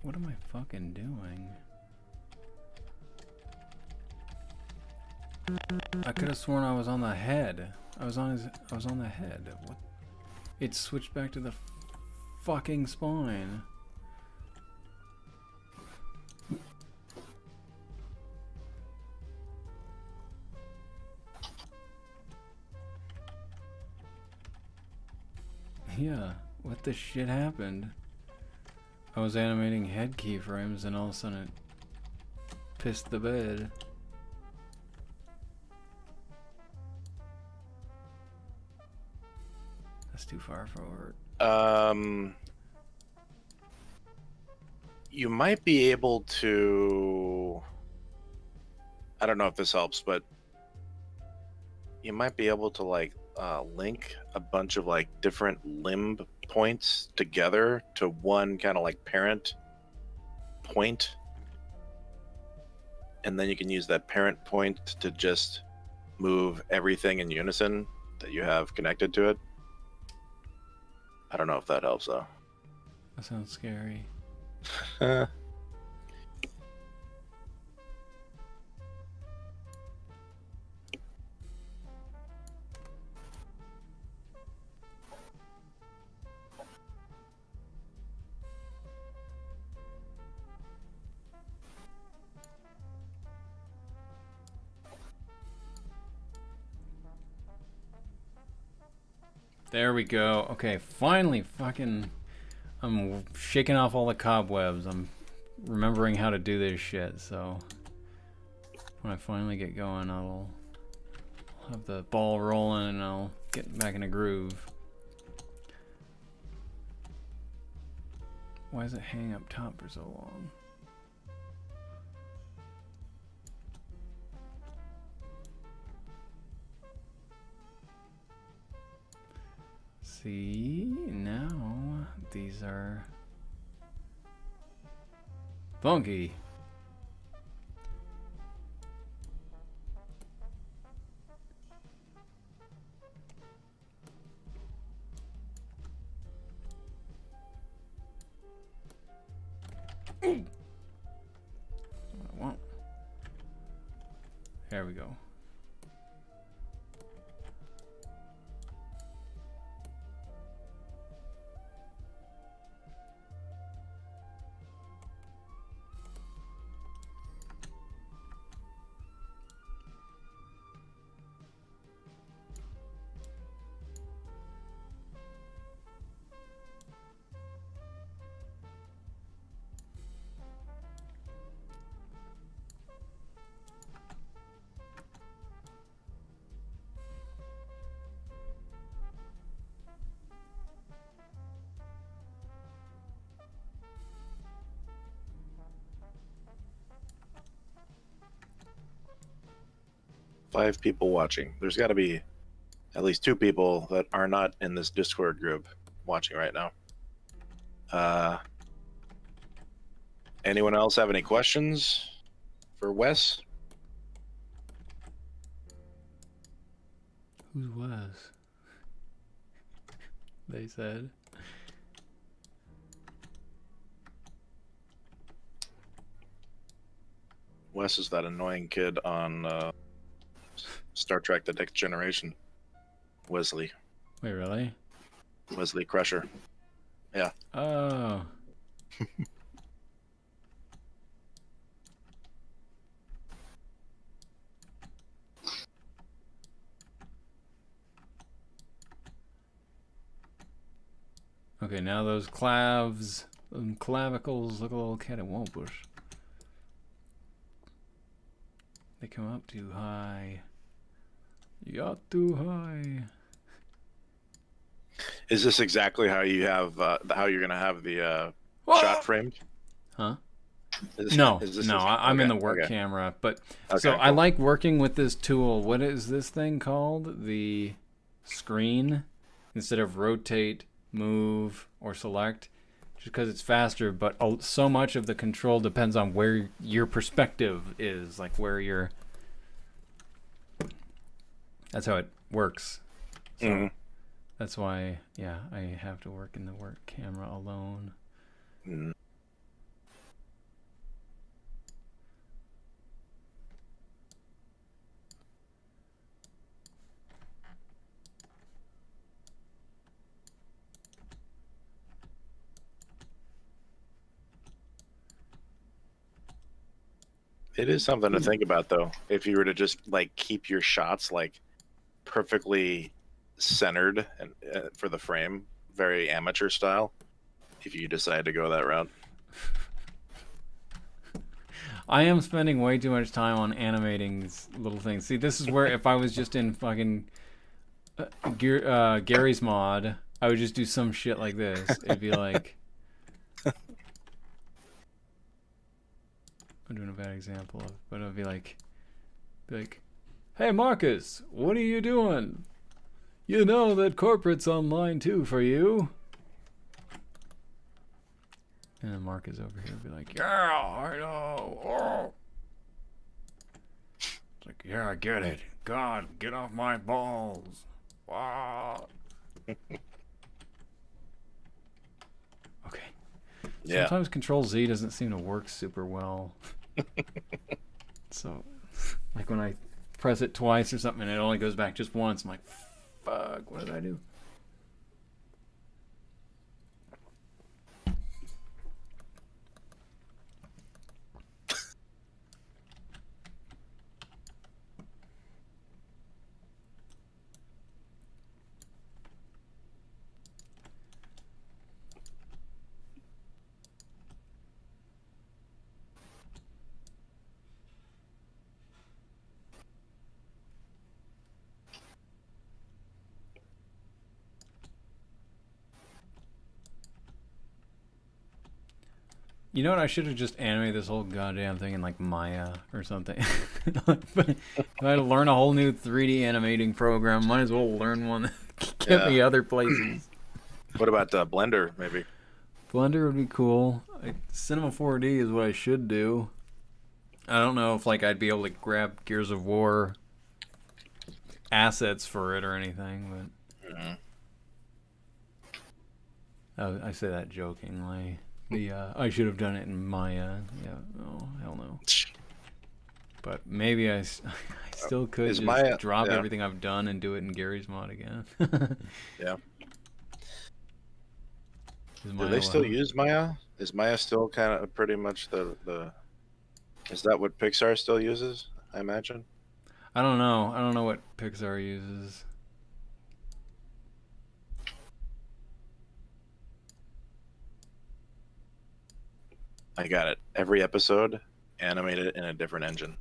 [SPEAKER 1] What am I fucking doing? I could have sworn I was on the head. I was on the head. What? It switched back to the fucking spine. Yeah, what the shit happened? I was animating head keyframes and all of a sudden it pissed the bed. That's too far forward.
[SPEAKER 2] You might be able to. I don't know if this helps, but you might be able to like link a bunch of like different limb points together to one kind of like parent point, and then you can use that parent point to just move everything in unison that you have connected to it. I don't know if that helps though.
[SPEAKER 1] That sounds scary. There we go. Okay, finally fucking I'm shaking off all the cobwebs. I'm remembering how to do this shit, so when I finally get going, I'll have the ball rolling and I'll get back in a groove. Why is it hanging up top for so long? See, now these are funky. What I want. There we go.
[SPEAKER 2] 5 people watching. There's got to be at least 2 people that are not in this Discord group watching right now. Anyone else have any questions for Wes?
[SPEAKER 1] Who was? They said.
[SPEAKER 2] Wes is that annoying kid on Star Trek: The Next Generation. Wesley.
[SPEAKER 1] Wait, really?
[SPEAKER 2] Wesley Crusher. Yeah.
[SPEAKER 1] Oh. Okay, now those clavicles look a little cattywampus. They come up too high. Yacht too high.
[SPEAKER 2] Is this exactly how you have how you're gonna have the shot framed?
[SPEAKER 1] Huh?
[SPEAKER 2] No,
[SPEAKER 1] I'm in the work camera, but so cool. I like working with this tool. What is this thing called? The screen, instead of rotate, move, or select, just because it's faster. But so much of the control depends on where your perspective is, like where you're. That's how it works. So that's why, yeah, I have to work in the work camera alone.
[SPEAKER 2] It is something to think about, though. If you were to just like keep your shots like perfectly centered and for the frame, very amateur style, if you decide to go that route.
[SPEAKER 1] I am spending way too much time on animating these little things. See, this is where if I was just in fucking Gary's mod, I would just do some shit like this. It'd be like, I'm doing a bad example of, but it'd be like, hey Marcus, what are you doing? You know that corporate's online too for you. And then Marcus over here would be like, yeah, I know. Oh. It's like, yeah, I get it. God, get off my balls. Wow. Okay.
[SPEAKER 2] Yeah.
[SPEAKER 1] Sometimes Control Z doesn't seem to work super well. So, like when I press it twice or something and it only goes back just once, I'm like, fuck, what did I do? You know what? I should have just animated this whole goddamn thing in like Maya or something. But if I had to learn a whole new 3D animating program, might as well learn one that can get me other places.
[SPEAKER 2] What about Blender, maybe?
[SPEAKER 1] Blender would be cool. Cinema 4D is what I should do. I don't know if like I'd be able to grab Gears of War assets for it or anything, but I say that jokingly. I should have done it in Maya. Yeah, oh hell no. But maybe I still could just
[SPEAKER 2] Maya,
[SPEAKER 1] drop everything I've done and do it in Gary's mod again.
[SPEAKER 2] Yeah. Do they still use Maya? Is Maya still kind of pretty much the? Is that what Pixar still uses? I imagine.
[SPEAKER 1] I don't know. I don't know what Pixar uses.
[SPEAKER 2] I got it. Every episode animated in a different engine.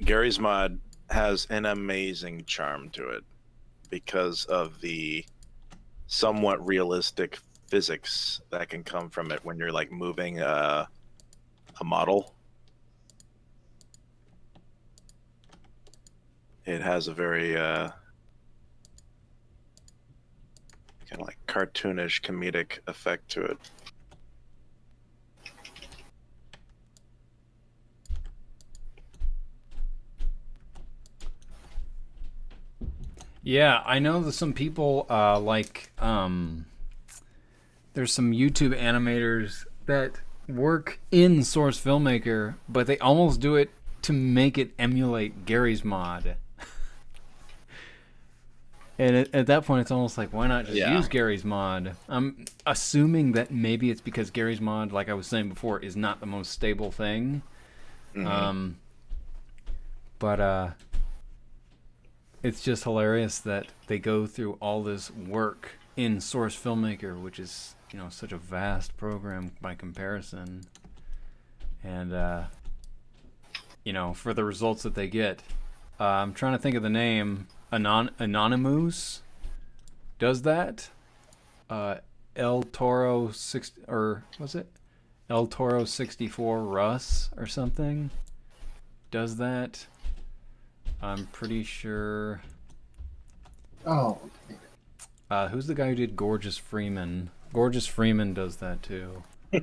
[SPEAKER 2] Gary's mod has an amazing charm to it because of the somewhat realistic physics that can come from it when you're like moving a model. It has a very kind of like cartoonish comedic effect to it.
[SPEAKER 1] Yeah, I know that some people there's some YouTube animators that work in Source Filmmaker, but they almost do it to make it emulate Gary's mod. And at that point, it's almost like, why not just use Gary's mod? I'm assuming that maybe it's because Gary's mod, like I was saying before, is not the most stable thing.
[SPEAKER 2] Mm-hmm.
[SPEAKER 1] But it's just hilarious that they go through all this work in Source Filmmaker, which is, you know, such a vast program by comparison. And, you know, for the results that they get. I'm trying to think of the name. Anonymous does that. El Toro 60, or was it El Toro 64 Russ or something? Does that? I'm pretty sure.
[SPEAKER 3] Oh.
[SPEAKER 1] Who's the guy who did Gorgeous Freeman? Gorgeous Freeman does that too.
[SPEAKER 2] Nice.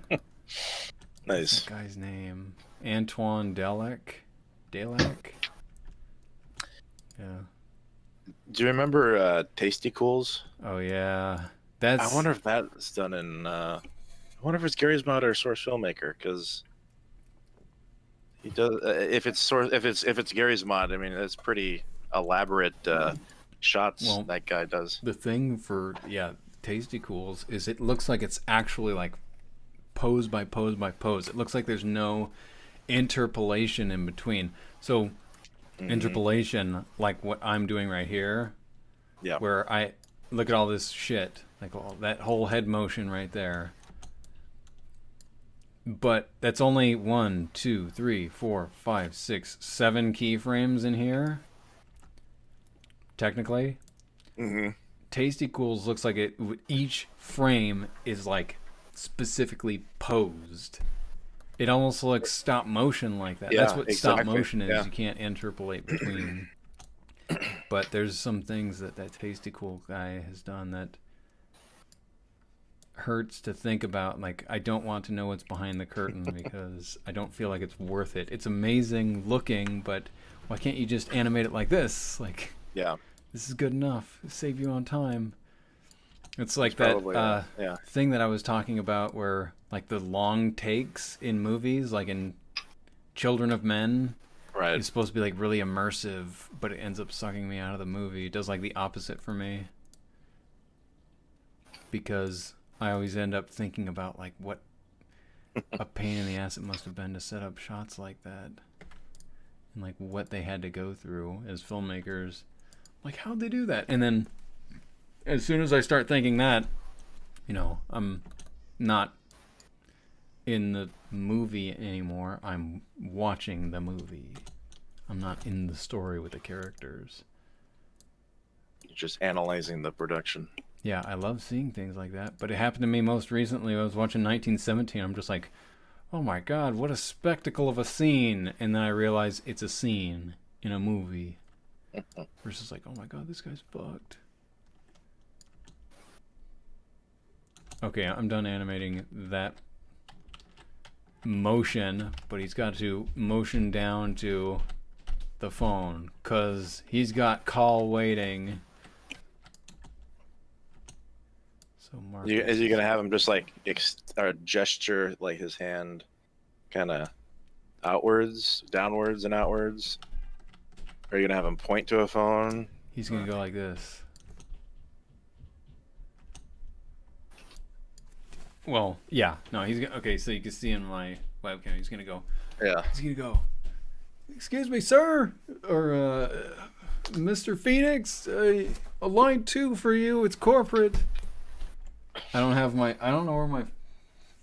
[SPEAKER 1] What's that guy's name? Antoine Delac. Delac. Yeah.
[SPEAKER 2] Do you remember Tasty Cools?
[SPEAKER 1] Oh yeah, that's.
[SPEAKER 2] I wonder if that's done in. I wonder if it's Gary's mod or Source Filmmaker, because he does. If it's Gary's mod, I mean it's pretty elaborate shots that guy does.
[SPEAKER 1] The thing for Tasty Cools is it looks like it's actually like pose by pose by pose. It looks like there's no interpolation in between. So. Interpolation, like what I'm doing right here, where I look at all this shit, like that whole head motion right there. But that's only 1, 2, 3, 4, 5, 6, 7 keyframes in here. Technically, Tasty Cools looks like each frame is like specifically posed. It almost looks stop motion like that.
[SPEAKER 2] Yeah,
[SPEAKER 1] that's what
[SPEAKER 2] exactly.
[SPEAKER 1] Stop motion is.
[SPEAKER 2] Yeah.
[SPEAKER 1] You can't interpolate between. But there's some things that Tasty Cool guy has done that hurts to think about. Like, I don't want to know what's behind the curtain because I don't feel like it's worth it. It's amazing looking, but why can't you just animate it like this? Like, this is good enough. Save you on time. It's like that thing that I was talking about where, like, the long takes in movies, like in Children of Men, is supposed to be, like, really immersive, but it ends up sucking me out of the movie. It does, like, the opposite for me. Because I always end up thinking about, like, what a pain in the ass it must have been to set up shots like that. And, like, what they had to go through as filmmakers. Like, how'd they do that? And then as soon as I start thinking that, you know, I'm not in the movie anymore. I'm watching the movie. I'm not in the story with the characters.
[SPEAKER 2] You're just analyzing the production.
[SPEAKER 1] Yeah, I love seeing things like that. But it happened to me most recently. I was watching 1917. I'm just like, oh my god, what a spectacle of a scene. And then I realize it's a scene in a movie. Versus like, oh my god, this guy's fucked. Okay, I'm done animating that motion, but he's got to motion down to the phone because he's got call waiting. So
[SPEAKER 2] is he gonna have him just like gesture like his hand kind of outwards, downwards, and outwards? Or are you gonna have him point to a phone?
[SPEAKER 1] He's gonna go like this. Well, yeah, no, he's gonna. Okay, so you can see in my webcam, he's gonna go.
[SPEAKER 2] Yeah.
[SPEAKER 1] He's gonna go. Excuse me, sir, or Mr. Phoenix, a line 2 for you. It's corporate. I don't know where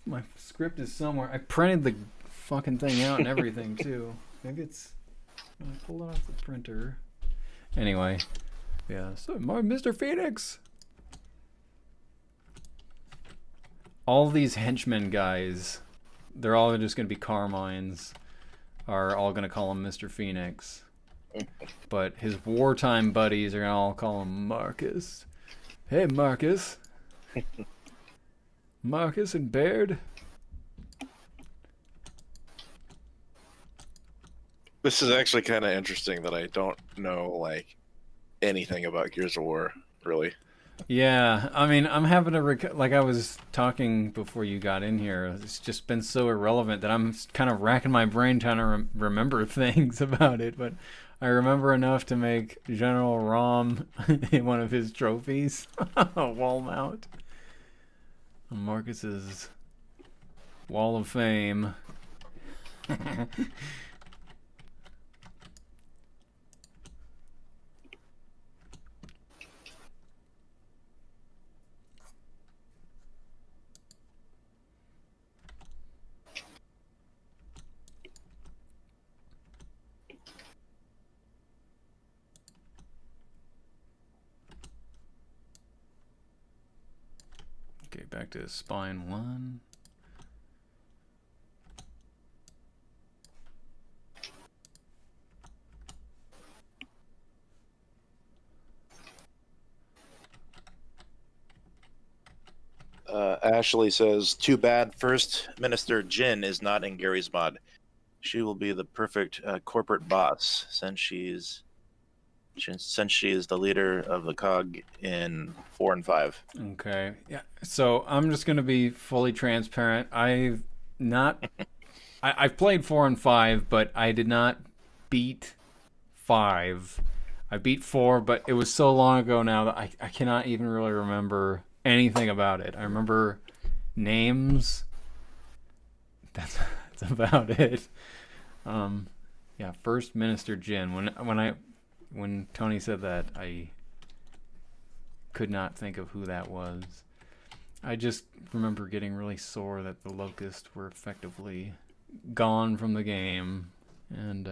[SPEAKER 1] my script is somewhere. I printed the fucking thing out and everything too. Maybe it's. I pulled it off the printer. Anyway, yeah. So, Mr. Phoenix. All these henchmen guys, they're all just gonna be Carmines. Are all gonna call him Mr. Phoenix. But his wartime buddies are gonna all call him Marcus. Hey, Marcus. Marcus and Baird.
[SPEAKER 2] This is actually kind of interesting that I don't know like anything about Gears of War, really.
[SPEAKER 1] Yeah, I mean, I'm having to like I was talking before you got in here. It's just been so irrelevant that I'm kind of racking my brain trying to remember things about it. But I remember enough to make General Rom one of his trophies, a wall mount. Marcus's Wall of Fame. Okay, back to spine 1.
[SPEAKER 2] Ashley says, "Too bad First Minister Jin is not in Gary's mod. She will be the perfect corporate boss since she is the leader of the COG in 4 and 5."
[SPEAKER 1] Okay, yeah. So I'm just gonna be fully transparent. I've played 4 and 5, but I did not beat 5. I beat 4, but it was so long ago now that I cannot even really remember anything about it. I remember names. That's about it. Yeah, First Minister Jin. When Tony said that, I could not think of who that was. I just remember getting really sore that the Locusts were effectively gone from the game, and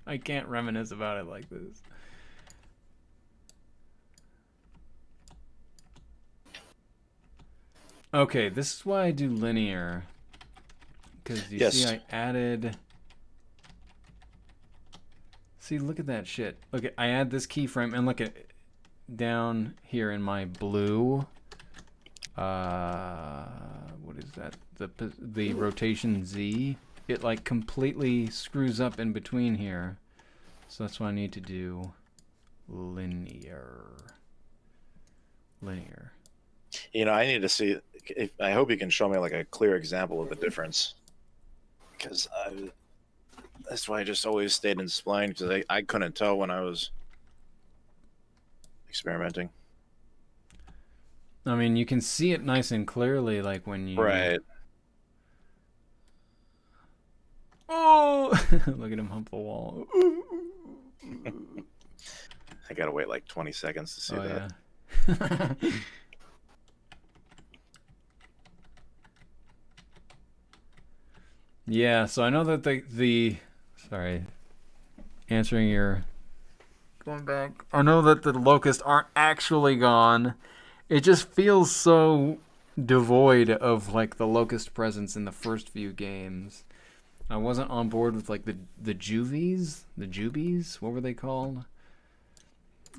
[SPEAKER 1] I can't reminisce about it like this. Okay, this is why I do linear. Because you see I added... See, look at that shit. Look, I add this keyframe, and look at down here in my blue... what is that? The rotation Z. It like completely screws up in between here. So that's why I need to do linear. Linear.
[SPEAKER 2] You know, I need to see. I hope you can show me like a clear example of the difference, because that's why I just always stayed in spline, because I couldn't tell when I was experimenting.
[SPEAKER 1] I mean, you can see it nice and clearly, like when you...
[SPEAKER 2] Right.
[SPEAKER 1] Oh! Look at him hump the wall.
[SPEAKER 2] I gotta wait like 20 seconds to see that.
[SPEAKER 1] Yeah. Yeah, so I know that the sorry, answering your going back. I know that the locusts aren't actually gone. It just feels so devoid of like the locust presence in the first few games. I wasn't on board with like the juvies, the jubies. What were they called?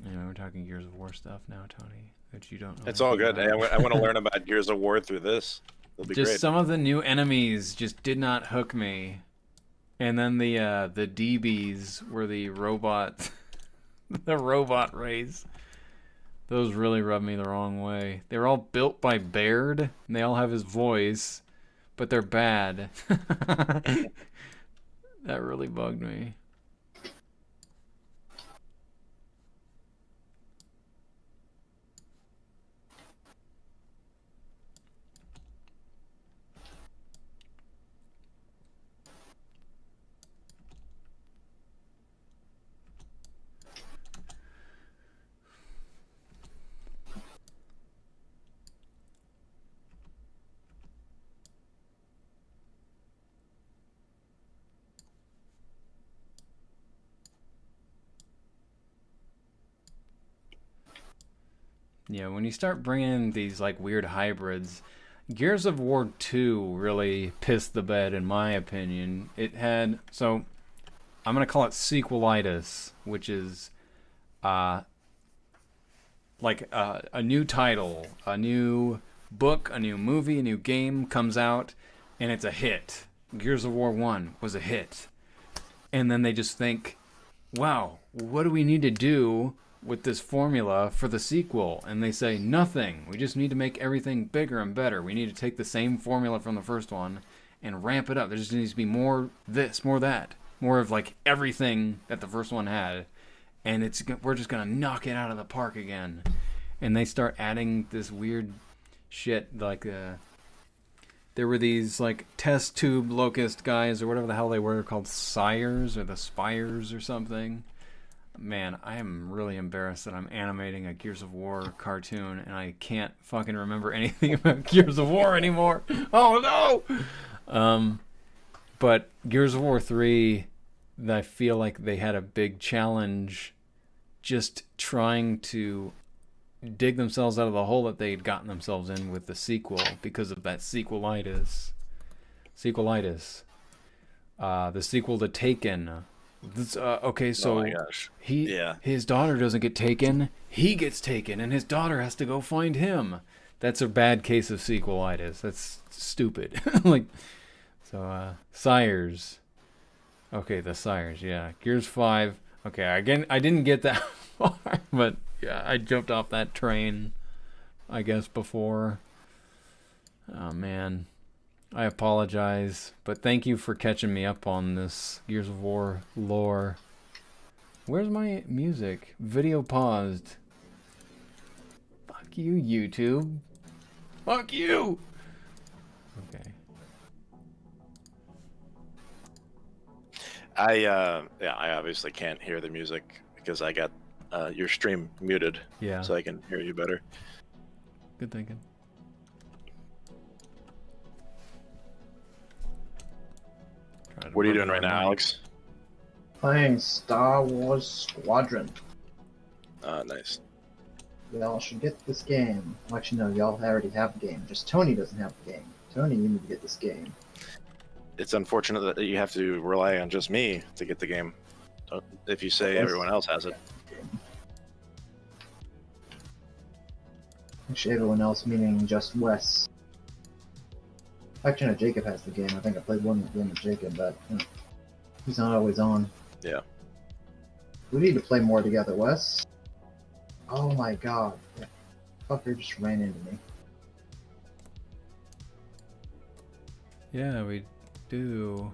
[SPEAKER 1] You know, we're talking Gears of War stuff now, Tony. That you don't know.
[SPEAKER 2] It's all good. I want to learn about Gears of War through this. It'll be
[SPEAKER 1] just
[SPEAKER 2] great.
[SPEAKER 1] Some of the new enemies just did not hook me, and then the DBs were the robot, the robot race. Those really rubbed me the wrong way. They're all built by Baird, and they all have his voice, but they're bad. That really bugged me. Yeah, when you start bringing in these like weird hybrids, Gears of War 2 really pissed the bed in my opinion. It had, so I'm gonna call it sequelitis, which is like a new title, a new book, a new movie, a new game comes out, and it's a hit. Gears of War 1 was a hit. And then they just think, wow, what do we need to do with this formula for the sequel? And they say, nothing. We just need to make everything bigger and better. We need to take the same formula from the first one and ramp it up. There just needs to be more this, more that. More of like everything that the first one had. And we're just going to knock it out of the park again. And they start adding this weird shit like there were these like test tube locust guys or whatever the hell they were called, Sires or the Spires or something. Man, I am really embarrassed that I'm animating a Gears of War cartoon and I can't fucking remember anything about Gears of War anymore. Oh no! But Gears of War 3, I feel like they had a big challenge just trying to dig themselves out of the hole that they'd gotten themselves in with the sequel because of that sequelitis. The sequel to Taken. Okay, so
[SPEAKER 2] oh my gosh.
[SPEAKER 1] his daughter doesn't get taken, he gets taken, and his daughter has to go find him. That's a bad case of sequelitis. That's stupid. Like, so Sires. Okay, the Sires, yeah. Gears 5. Okay, again, I didn't get that far, but yeah, I jumped off that train, I guess, before. Oh, man. I apologize, but thank you for catching me up on this Gears of War lore. Where's my music? Video paused. Fuck you, YouTube. Fuck you! Okay.
[SPEAKER 2] I obviously can't hear the music because I got your stream muted.
[SPEAKER 1] Yeah.
[SPEAKER 2] So I can hear you better.
[SPEAKER 1] Good thinking.
[SPEAKER 2] What are you doing right now, Alex?
[SPEAKER 3] Playing Star Wars Squadron.
[SPEAKER 2] Nice.
[SPEAKER 3] Y'all should get this game. Well, actually, no, y'all already have the game. Just Tony doesn't have the game. Tony, you need to get this game.
[SPEAKER 2] It's unfortunate that you have to rely on just me to get the game. If you say everyone else has it.
[SPEAKER 3] Actually, everyone else meaning just Wes. Actually, no, Jacob has the game. I think I played one game with Jacob, but he's not always on.
[SPEAKER 2] Yeah.
[SPEAKER 3] We need to play more together, Wes. Oh my god. That fucker just ran into me.
[SPEAKER 1] Yeah, we do.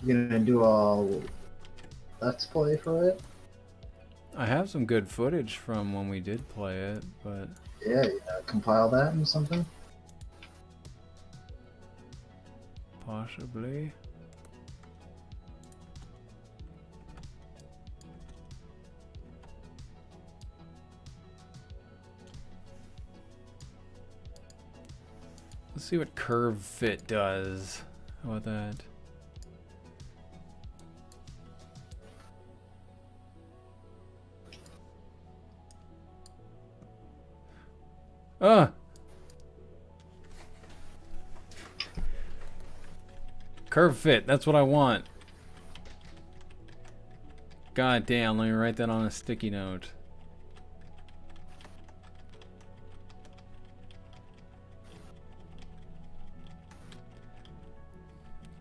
[SPEAKER 3] You gonna do a let's play for it?
[SPEAKER 1] I have some good footage from when we did play it, but...
[SPEAKER 3] Yeah, compile that and something?
[SPEAKER 1] Possibly. Let's see what curve fit does. How about that? Curve fit, that's what I want. God damn, let me write that on a sticky note.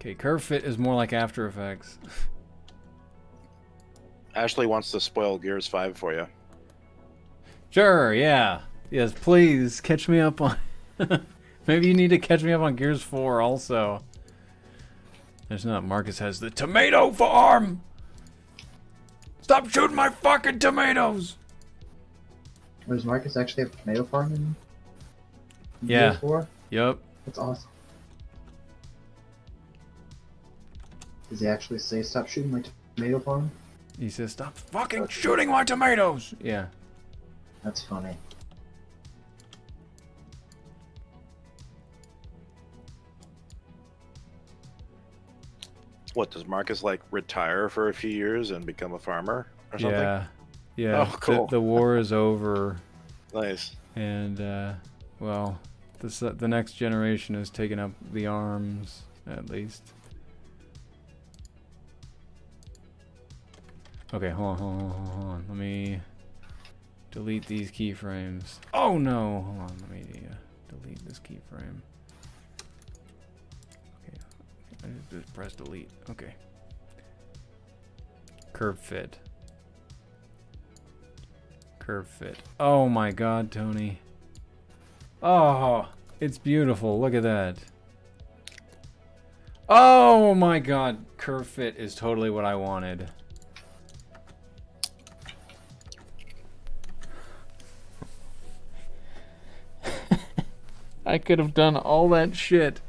[SPEAKER 1] Okay, curve fit is more like After Effects.
[SPEAKER 2] Ashley wants to spoil Gears 5 for you.
[SPEAKER 1] Sure, yeah. Yes, please catch me up on... Maybe you need to catch me up on Gears 4 also. There's not. Marcus has the tomato farm! Stop shooting my fucking tomatoes!
[SPEAKER 3] Does Marcus actually have a tomato farm in
[SPEAKER 1] Yeah.
[SPEAKER 3] PS4?
[SPEAKER 1] Yep.
[SPEAKER 3] That's awesome. Does he actually say stop shooting my tomato farm?
[SPEAKER 1] He says, stop fucking shooting my tomatoes! Yeah.
[SPEAKER 3] That's funny.
[SPEAKER 2] What, does Marcus like retire for a few years and become a farmer or something?
[SPEAKER 1] Yeah. Yeah.
[SPEAKER 2] Oh, cool.
[SPEAKER 1] The war is over.
[SPEAKER 2] Nice.
[SPEAKER 1] And well, the next generation has taken up the arms, at least. Okay, hold on. Let me delete these keyframes. Oh no! Hold on, let me delete this keyframe. Okay, I just press delete. Okay. Curve fit. Curve fit. Oh my god, Tony. Oh, it's beautiful. Look at that. Oh my god, curve fit is totally what I wanted. I could have done all that shit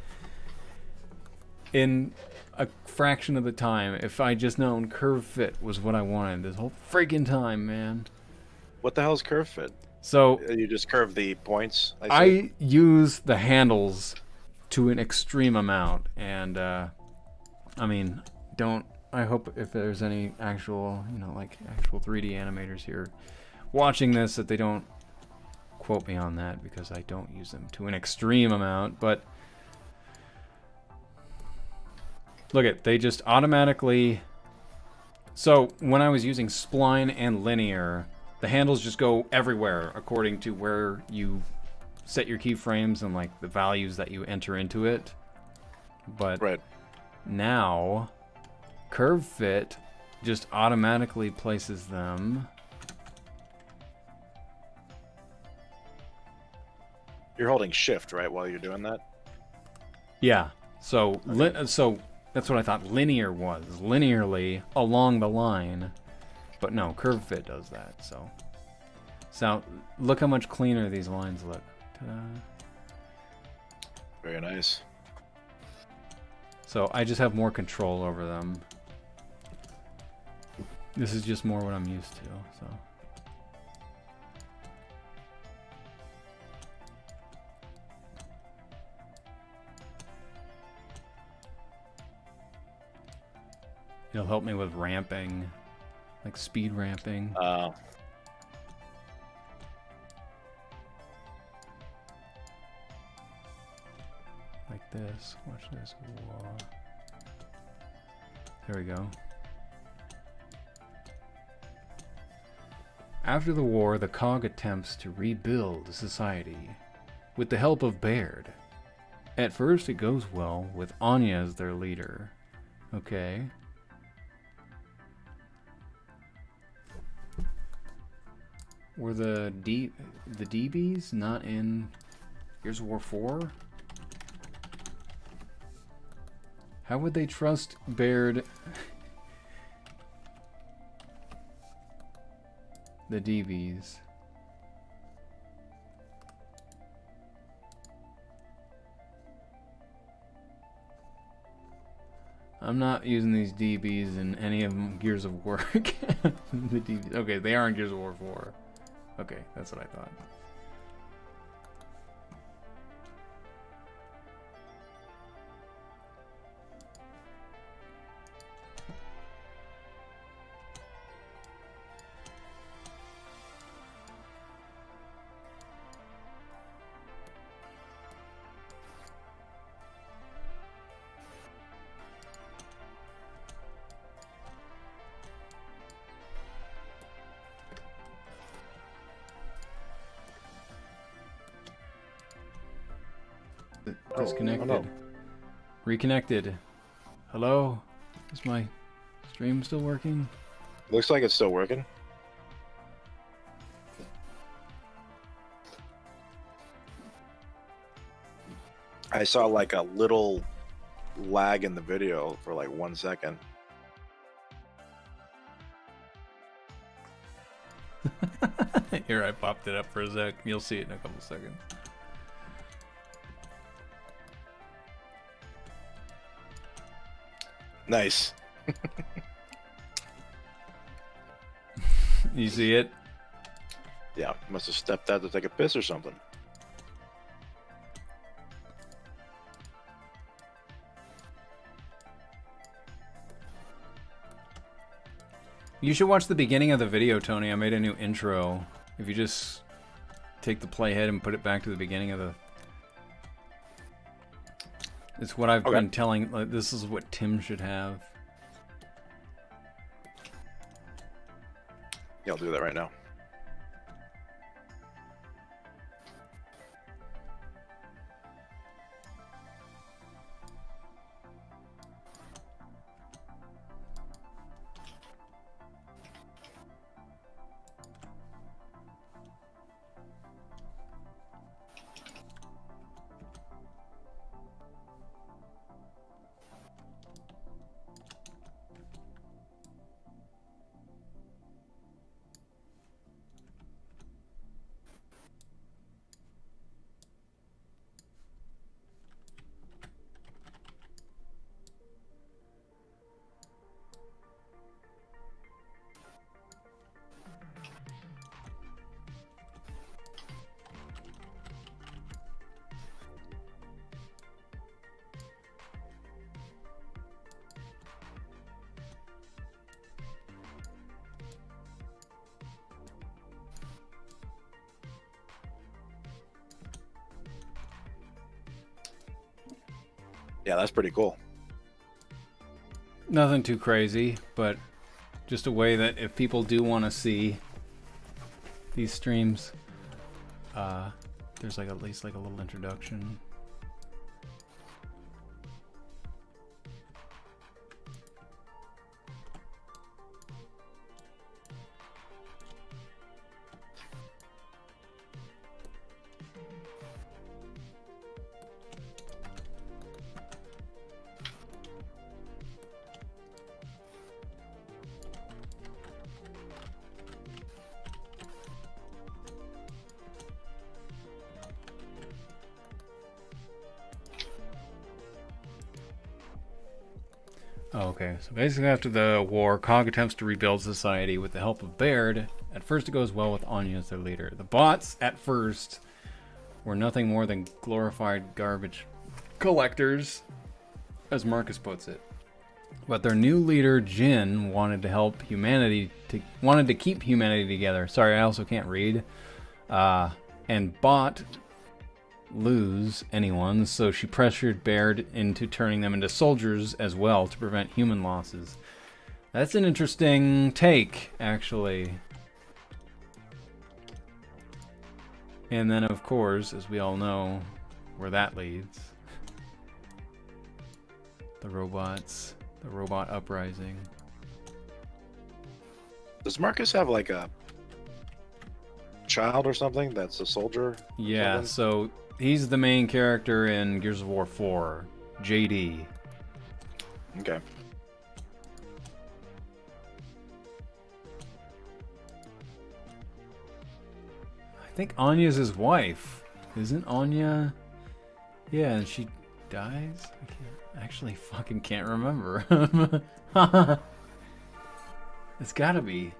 [SPEAKER 1] in a fraction of the time if I just known curve fit was what I wanted this whole freaking time, man.
[SPEAKER 2] What the hell's curve fit?
[SPEAKER 1] So
[SPEAKER 2] You just curve the points.
[SPEAKER 1] I use the handles to an extreme amount, and I mean, I hope if there's any actual, like actual 3D animators here watching this that they don't quote me on that, because I don't use them to an extreme amount. But look at, they just automatically. So when I was using spline and linear, the handles just go everywhere according to where you set your keyframes and like the values that you enter into it. But
[SPEAKER 2] right
[SPEAKER 1] now curve fit just automatically places them.
[SPEAKER 2] You're holding shift, right, while you're doing that?
[SPEAKER 1] Yeah. So
[SPEAKER 2] Okay.
[SPEAKER 1] so that's what I thought linear was. Linearly along the line. But no, curve fit does that. So look how much cleaner these lines look. Ta-da.
[SPEAKER 2] Very nice.
[SPEAKER 1] So I just have more control over them. This is just more what I'm used to, so. It'll help me with ramping, like speed ramping. Like this. Watch this. Whoa. There we go. After the war, the Cog attempts to rebuild society with the help of Baird. At first, it goes well with Anya as their leader. Okay. Were the DBs not in Gears of War 4? How would they trust Baird? The DBs. I'm not using these DBs in any of them Gears of War. The DBs. Okay, they are in Gears of War 4. Okay, that's what I thought. Disconnected.
[SPEAKER 2] Oh, no.
[SPEAKER 1] Reconnected. Hello? Is my stream still working?
[SPEAKER 2] Looks like it's still working. I saw like a little lag in the video for like 1 second.
[SPEAKER 1] Here, I popped it up for a sec. You'll see it in a couple seconds.
[SPEAKER 2] Nice.
[SPEAKER 1] You see it?
[SPEAKER 2] Yeah, must have stepped out to take a piss or something.
[SPEAKER 1] You should watch the beginning of the video, Tony. I made a new intro. If you just take the playhead and put it back to the beginning of the... It's what I've been telling, like, this is what Tim should have.
[SPEAKER 2] Yeah, I'll do that right now. Yeah, that's pretty cool.
[SPEAKER 1] Nothing too crazy, but just a way that if people do want to see these streams, there's like at least like a little introduction. Oh, okay, so basically after the war, Cog attempts to rebuild society with the help of Baird. At first it goes well with Anya as their leader. The bots, at first, were nothing more than glorified garbage collectors, as Marcus puts it. But their new leader, Jin, wanted to keep humanity together. Sorry, I also can't read. And bot lose anyone, so she pressured Baird into turning them into soldiers as well to prevent human losses. That's an interesting take, actually. And then, of course, as we all know, where that leads. The robots, the robot uprising.
[SPEAKER 2] Does Marcus have like a child or something that's a soldier?
[SPEAKER 1] Yeah, so he's the main character in Gears of War 4, JD.
[SPEAKER 2] Okay.
[SPEAKER 1] I think Anya's his wife. Isn't Anya? Yeah, and she dies? I actually fucking can't remember. It's gotta be.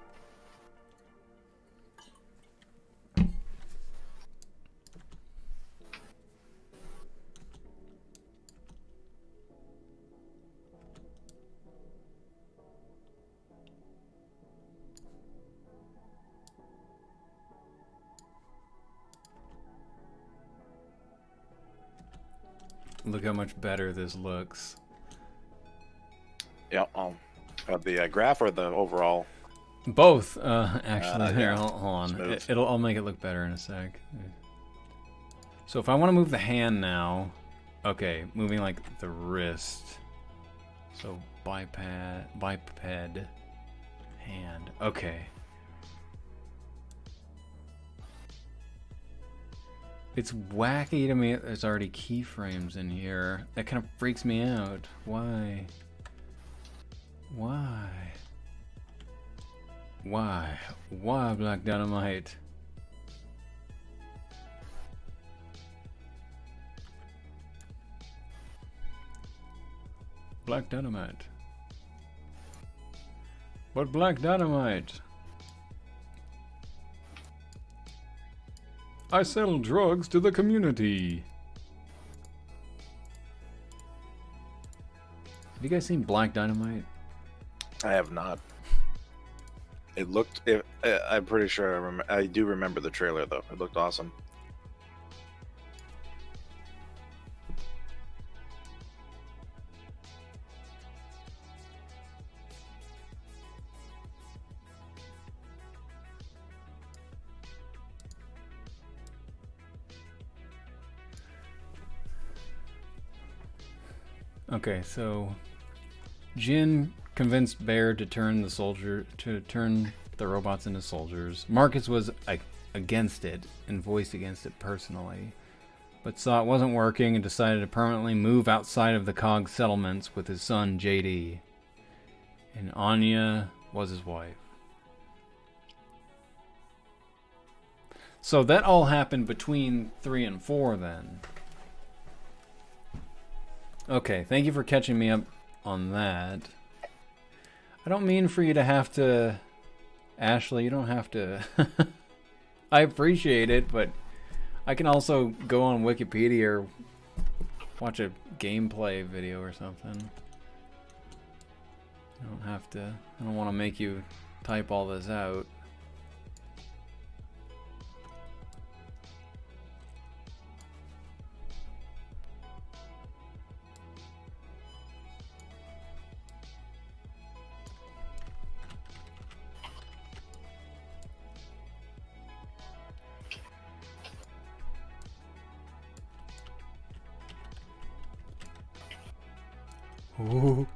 [SPEAKER 1] Look how much better this looks.
[SPEAKER 2] Yeah. The graph or the overall?
[SPEAKER 1] Both, actually. Here,
[SPEAKER 2] yeah.
[SPEAKER 1] hold on. I'll make it look better in a sec. So if I want to move the hand now, okay, moving like the wrist. So biped hand. Okay. It's wacky to me that there's already keyframes in here. That kind of freaks me out. Why? Why? Why? Why Black Dynamite? Black Dynamite. What Black Dynamite? I sell drugs to the community. Have you guys seen Black Dynamite?
[SPEAKER 2] I have not. It looked. I'm pretty sure I do remember the trailer though. It looked awesome.
[SPEAKER 1] Okay, so Jin convinced Bear to turn the robots into soldiers. Marcus was against it and voiced against it personally, but saw it wasn't working and decided to permanently move outside of the COG settlements with his son JD. And Anya was his wife. So that all happened between 3 and 4 then. Okay, thank you for catching me up on that. I don't mean for you to have to... Ashley, you don't have to... I appreciate it, but I can also go on Wikipedia or watch a gameplay video or something. I don't have to... I don't want to make you type all this out. Ooh.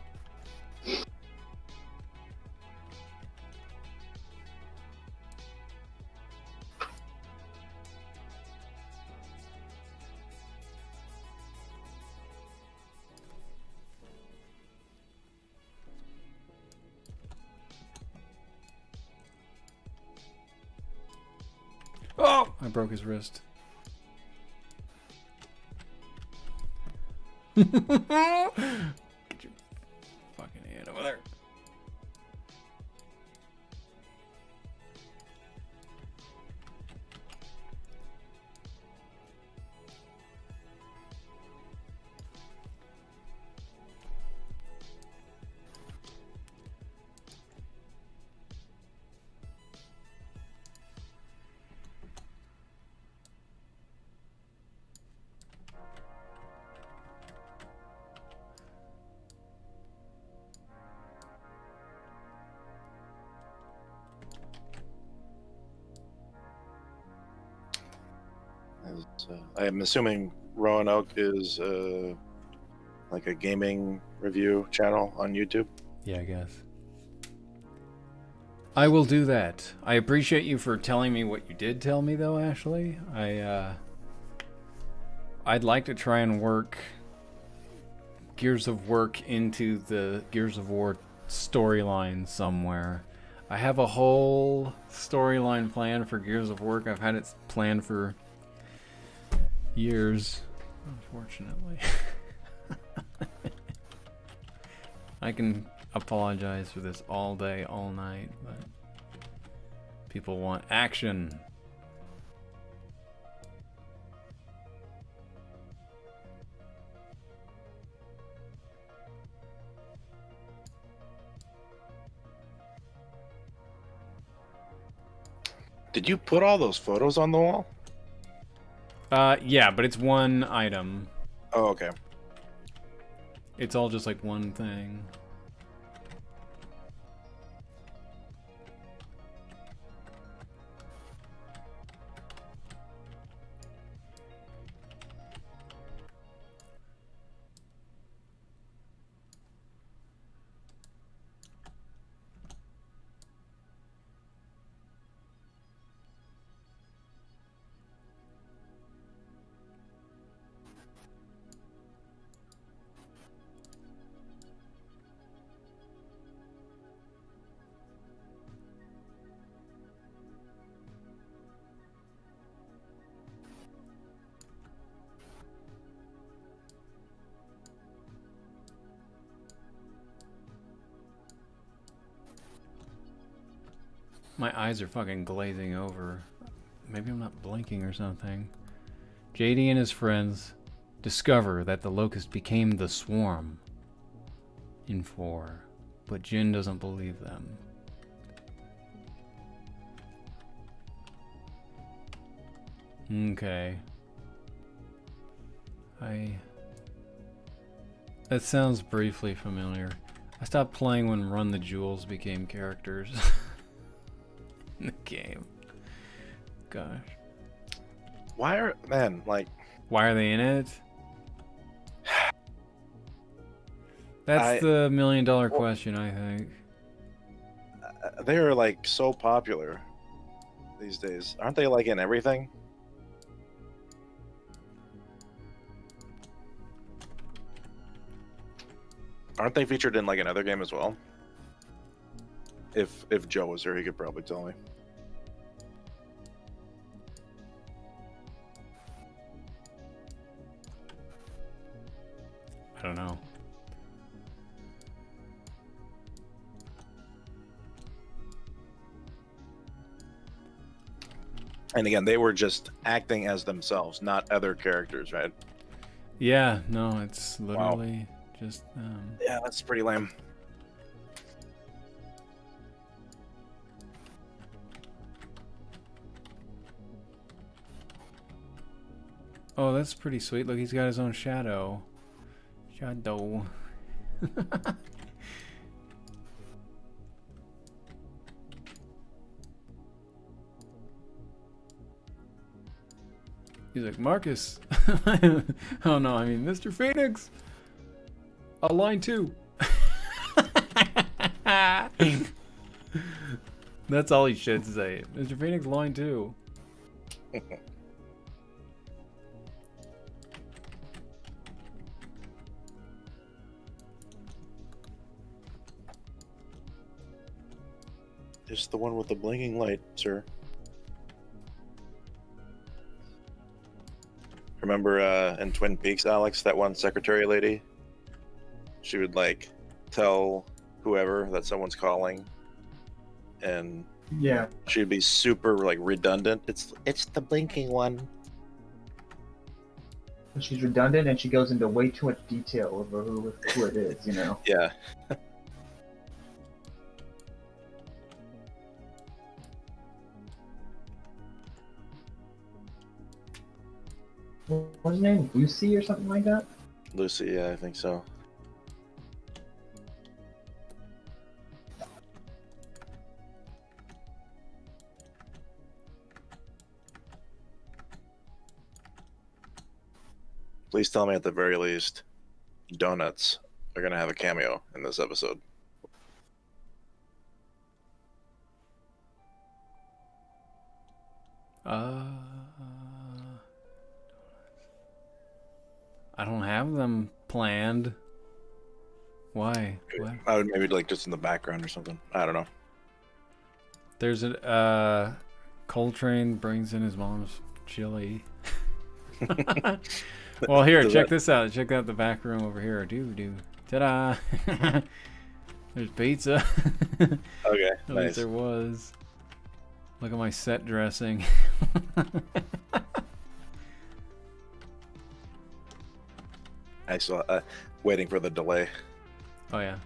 [SPEAKER 1] Oh! I broke his wrist. Get your fucking hand over there.
[SPEAKER 2] I'm assuming Roanoke is like a gaming review channel on YouTube.
[SPEAKER 1] Yeah, I guess. I will do that. I appreciate you for telling me what you did tell me, though, Ashley. I'd like to try and work Gears of Work into the Gears of War storyline somewhere. I have a whole storyline planned for Gears of Work. I've had it planned for years, unfortunately. I can apologize for this all day, all night, but people want action.
[SPEAKER 2] Did you put all those photos on the wall?
[SPEAKER 1] Yeah, but it's one item.
[SPEAKER 2] Oh, okay.
[SPEAKER 1] It's all just like one thing. My eyes are fucking glazing over. Maybe I'm not blinking or something. JD and his friends discover that the locust became the swarm in 4, but Jin doesn't believe them. Okay. That sounds briefly familiar. I stopped playing when Run the Jewels became characters in the game. Gosh.
[SPEAKER 2] Why are man like?
[SPEAKER 1] Why are they in it? That's the $1,000,000 question, I think.
[SPEAKER 2] They are like so popular these days, aren't they? Like in everything. Aren't they featured in like another game as well? If Joe was here, he could probably tell me.
[SPEAKER 1] I don't know.
[SPEAKER 2] And again, they were just acting as themselves, not other characters, right?
[SPEAKER 1] Yeah, no, it's literally just
[SPEAKER 2] Yeah, that's pretty lame.
[SPEAKER 1] Oh, that's pretty sweet. Look, he's got his own shadow. Shadow. He's like, Marcus. Oh no, I mean, Mr. Phoenix. Line 2. That's all he should say. Mr. Phoenix, line 2.
[SPEAKER 2] It's the one with the blinking light, sir. Remember in Twin Peaks, Alex, that one secretary lady? She would like tell whoever that someone's calling, and
[SPEAKER 3] Yeah.
[SPEAKER 2] she'd be super like redundant. It's the blinking one.
[SPEAKER 3] She's redundant and she goes into way too much detail over who it is, you know.
[SPEAKER 2] Yeah.
[SPEAKER 3] What's her name? Lucy or something like that?
[SPEAKER 2] Lucy, yeah, I think so. Please tell me at the very least, donuts are gonna have a cameo in this episode.
[SPEAKER 1] I don't have them planned. Why? What?
[SPEAKER 2] I would maybe like just in the background or something. I don't know.
[SPEAKER 1] There's a Coltrane brings in his mom's chili. Well, here, check this out. Check out the back room over here. Ta-da! There's pizza.
[SPEAKER 2] Okay,
[SPEAKER 1] At
[SPEAKER 2] nice.
[SPEAKER 1] least there was. Look at my set dressing.
[SPEAKER 2] I saw waiting for the delay.
[SPEAKER 1] Oh yeah.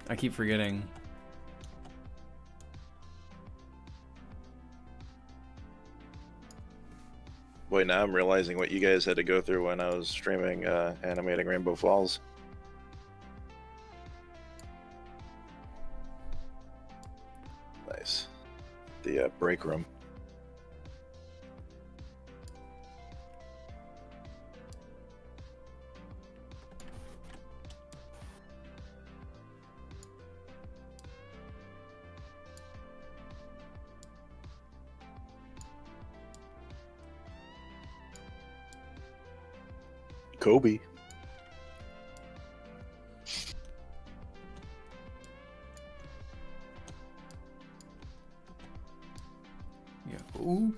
[SPEAKER 1] I keep forgetting.
[SPEAKER 2] Boy, now I'm realizing what you guys had to go through when I was streaming animating Rainbow Falls. Nice. The break room. Kobe.
[SPEAKER 1] Yeah. Ooh.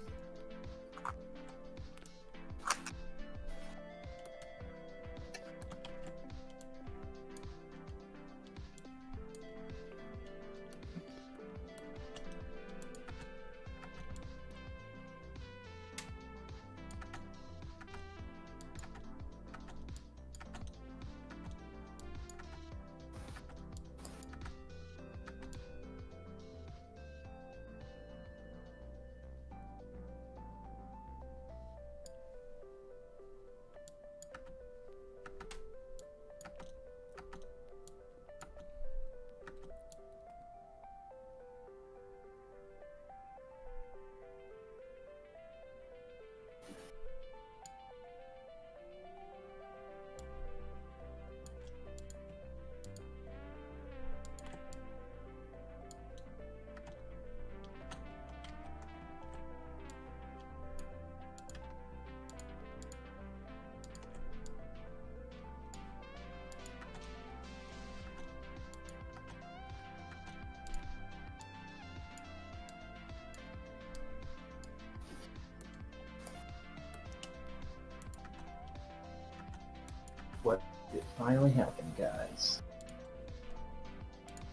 [SPEAKER 3] what? It finally happened, guys.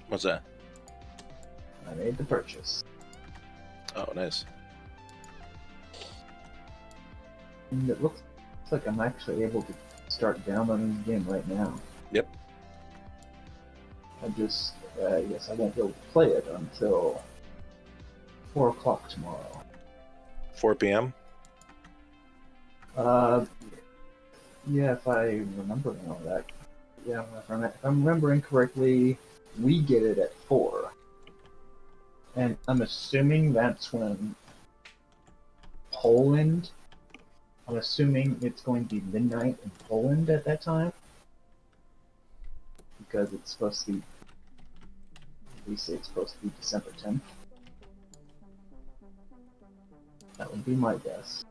[SPEAKER 2] What's that?
[SPEAKER 3] I made the purchase.
[SPEAKER 2] Oh, nice.
[SPEAKER 3] And it looks like I'm actually able to start downloading the game right now.
[SPEAKER 2] Yep.
[SPEAKER 3] I just, yes, I won't be able to play it until 4 o'clock tomorrow.
[SPEAKER 2] 4 p.m.
[SPEAKER 3] Yeah, if I remember all that. Yeah, if I'm remembering correctly, we get it at 4. And I'm assuming that's when Poland. I'm assuming it's going to be midnight in Poland at that time. Because it's supposed to be. We say it's supposed to be December 10th. That would be my guess.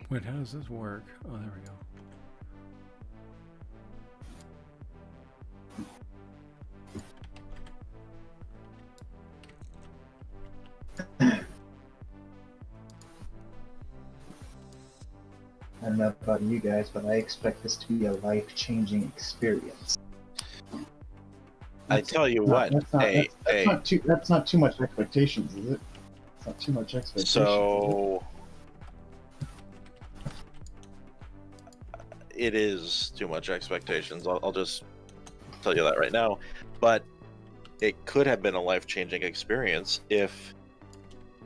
[SPEAKER 1] Wait, how does this work? Oh, there we go.
[SPEAKER 3] I don't know about you guys, but I expect this to be a life-changing experience.
[SPEAKER 2] I tell you what,
[SPEAKER 3] That's not too much expectations, is it? It's not too much expectations.
[SPEAKER 2] So it is too much expectations. I'll just tell you that right now. But it could have been a life-changing experience if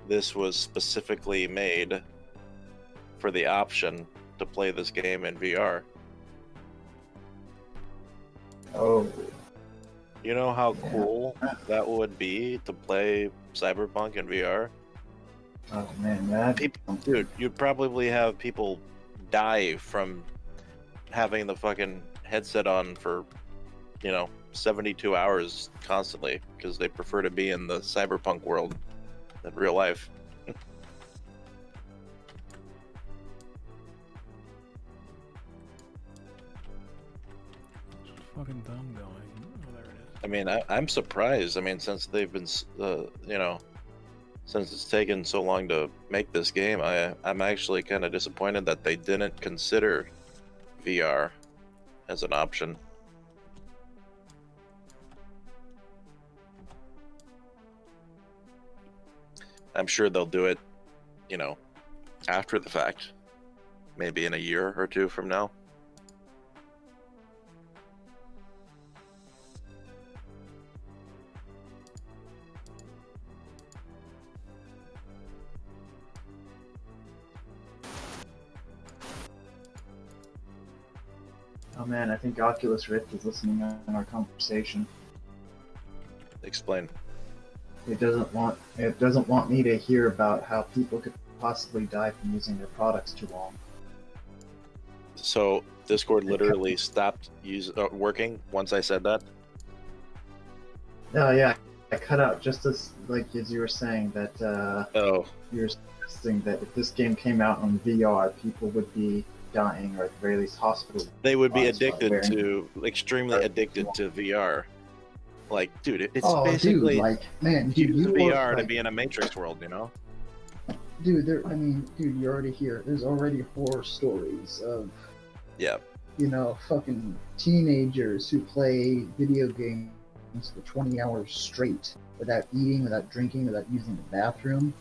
[SPEAKER 2] this was specifically made for the option to play this game in VR.
[SPEAKER 3] Oh.
[SPEAKER 2] You know how cool that would be to play Cyberpunk in VR?
[SPEAKER 3] Oh man,
[SPEAKER 2] Dude, you'd probably have people die from having the fucking headset on for, 72 hours constantly because they prefer to be in the Cyberpunk world than real life.
[SPEAKER 1] Fucking thumb going. Oh, there it is.
[SPEAKER 2] I mean, I'm surprised. I mean, since they've been, since it's taken so long to make this game, I'm actually kind of disappointed that they didn't consider VR as an option. I'm sure they'll do it, after the fact, maybe in a year or two from now.
[SPEAKER 3] Oh man, I think Oculus Rift is listening on our conversation.
[SPEAKER 2] Explain.
[SPEAKER 3] It doesn't want me to hear about how people could possibly die from using their products too long.
[SPEAKER 2] So Discord literally stopped working once I said that?
[SPEAKER 3] Oh yeah, I cut out just as you were saying that you're suggesting that if this game came out on VR, people would be dying, or at the very least hospital.
[SPEAKER 2] They would be extremely addicted to VR. Like, dude, it's basically
[SPEAKER 3] use
[SPEAKER 2] VR to be in a Matrix world,
[SPEAKER 3] Dude, you already hear. There's already horror stories of fucking teenagers who play video games for 20 hours straight without eating, without drinking, without using the bathroom,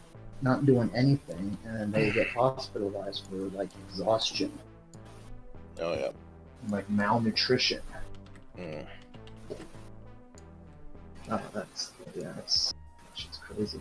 [SPEAKER 3] not doing anything, and they get hospitalized for exhaustion.
[SPEAKER 2] Oh yeah.
[SPEAKER 3] Malnutrition.
[SPEAKER 2] Mm.
[SPEAKER 3] Oh, that's shit's crazy.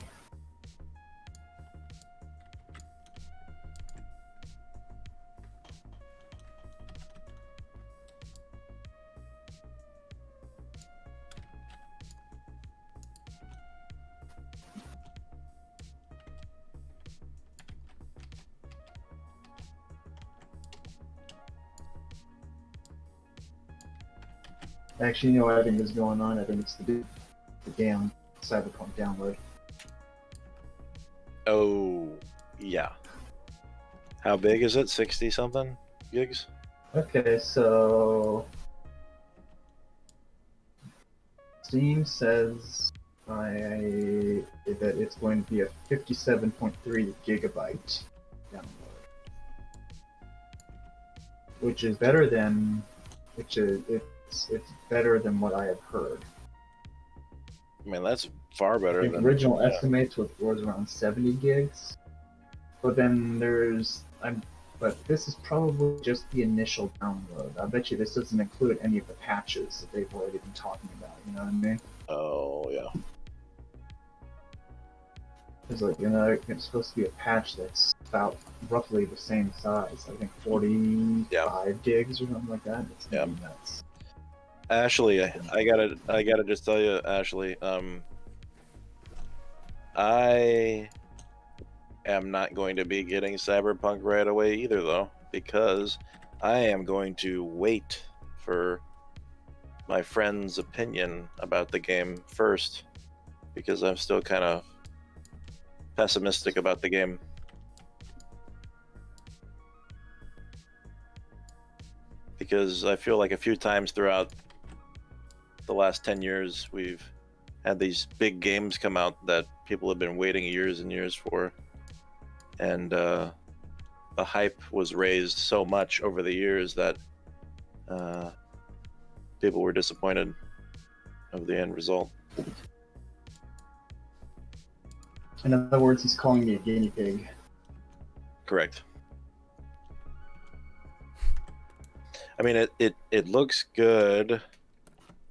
[SPEAKER 3] Actually, you know what I think is going on? I think it's the damn Cyberpunk download.
[SPEAKER 2] Oh, yeah. How big is it? 60 something gigs?
[SPEAKER 3] Okay, so Steam says that it's going to be a 57.3 gigabyte download, which is better than, it's better than what I have heard.
[SPEAKER 2] I mean, that's far better
[SPEAKER 3] The
[SPEAKER 2] than
[SPEAKER 3] original estimates was around 70 gigs, but then but this is probably just the initial download. I bet you this doesn't include any of the patches that they've already been talking about. You know what I mean?
[SPEAKER 2] Oh yeah.
[SPEAKER 3] It's like, it's supposed to be a patch that's about roughly the same size. I think 45 gigs or something like that. It's gonna be nuts.
[SPEAKER 2] Ashley, I gotta just tell you, Ashley, I am not going to be getting Cyberpunk right away either, though, because I am going to wait for my friend's opinion about the game first, because I'm still kind of pessimistic about the game. Because I feel like a few times throughout the last 10 years, we've had these big games come out that people have been waiting years and years for. And the hype was raised so much over the years that people were disappointed of the end result.
[SPEAKER 3] In other words, he's calling me a guinea pig.
[SPEAKER 2] Correct. I mean, it looks good,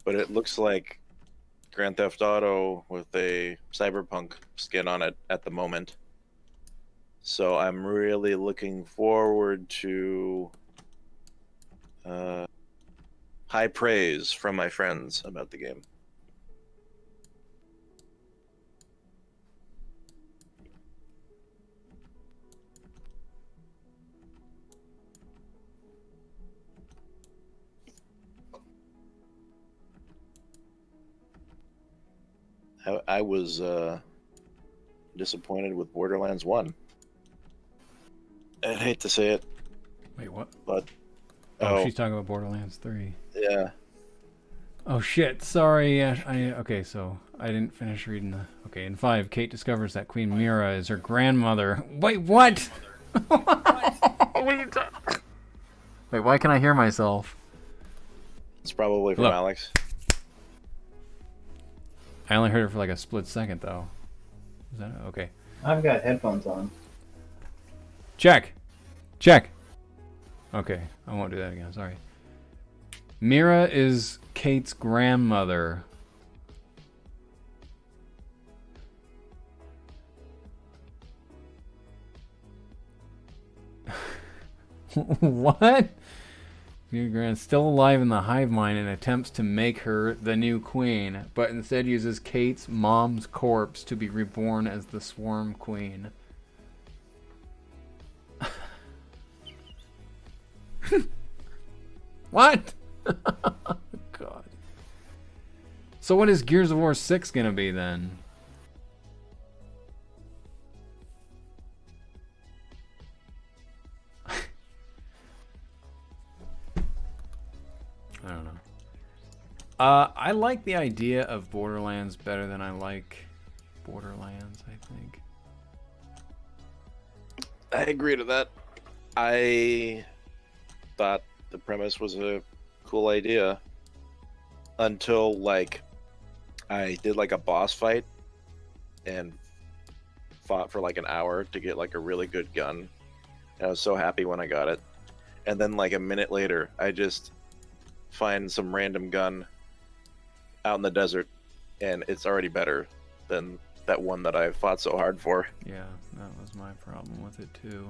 [SPEAKER 2] but it looks like Grand Theft Auto with a Cyberpunk skin on it at the moment. So I'm really looking forward to high praise from my friends about the game. I was disappointed with Borderlands 1. I hate to say it.
[SPEAKER 1] Wait, what?
[SPEAKER 2] But
[SPEAKER 1] she's talking about Borderlands 3.
[SPEAKER 2] Yeah.
[SPEAKER 1] Oh shit! Sorry, Ash. Okay, so I didn't finish reading the. Okay, in 5, Kate discovers that Queen Mira is her grandmother. Wait, what? What are you talking? Wait, why can I hear myself?
[SPEAKER 2] It's probably from
[SPEAKER 1] Look.
[SPEAKER 2] Alex.
[SPEAKER 1] I only heard it for like a split second, though. Is that okay?
[SPEAKER 3] I've got headphones on.
[SPEAKER 1] Check. Check. Okay, I won't do that again. Sorry. Mira is Kate's grandmother. What? Your grand still alive in the hive mind and attempts to make her the new queen, but instead uses Kate's mom's corpse to be reborn as the swarm queen. What? God. So what is Gears of War 6 gonna be then? I don't know. I like the idea of Borderlands better than I like Borderlands, I think.
[SPEAKER 2] I agree to that. I thought the premise was a cool idea until like I did like a boss fight and fought for like an hour to get like a really good gun. And I was so happy when I got it. And then like a minute later, I just find some random gun out in the desert and it's already better than that one that I fought so hard for.
[SPEAKER 1] Yeah, that was my problem with it too.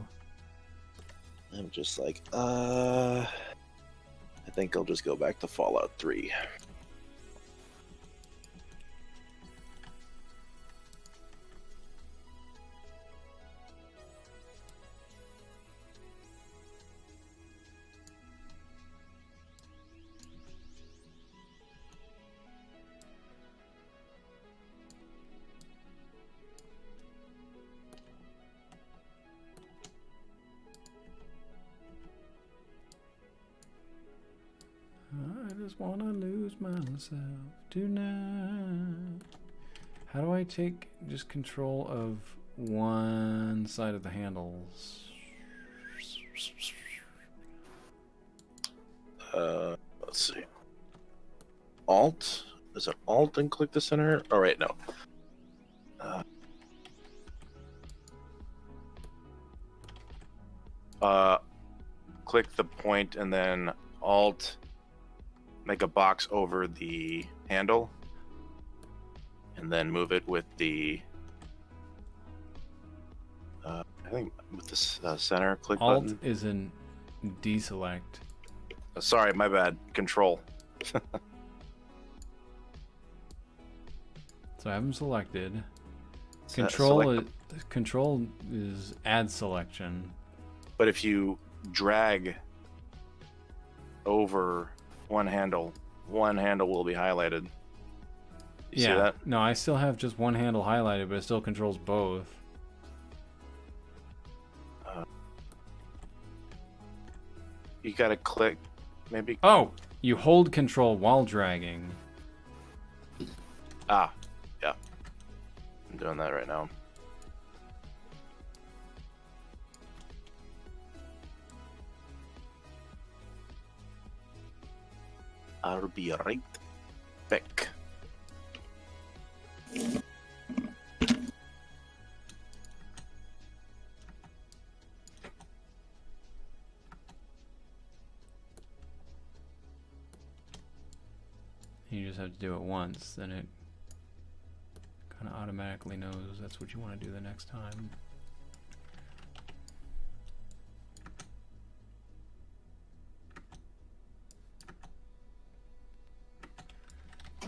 [SPEAKER 2] I'm just like, I think I'll just go back to Fallout 3.
[SPEAKER 1] I just want to lose myself tonight. How do I take just control of one side of the handles?
[SPEAKER 2] Let's see. Alt? Is it Alt and click the center? Oh, right, no. Click the point and then Alt, make a box over the handle, and then move it with the I think with the center click
[SPEAKER 1] Alt
[SPEAKER 2] button.
[SPEAKER 1] is in deselect.
[SPEAKER 2] Sorry, my bad. Control.
[SPEAKER 1] So I have them selected. Control is add selection.
[SPEAKER 2] But if you drag over one handle will be highlighted. You see that?
[SPEAKER 1] No, I still have just one handle highlighted, but it still controls both.
[SPEAKER 2] You gotta click, maybe.
[SPEAKER 1] Oh, you hold control while dragging.
[SPEAKER 2] Ah, yeah. I'm doing that right now. I'll be right back.
[SPEAKER 1] You just have to do it once, then it kind of automatically knows that's what you want to do the next time.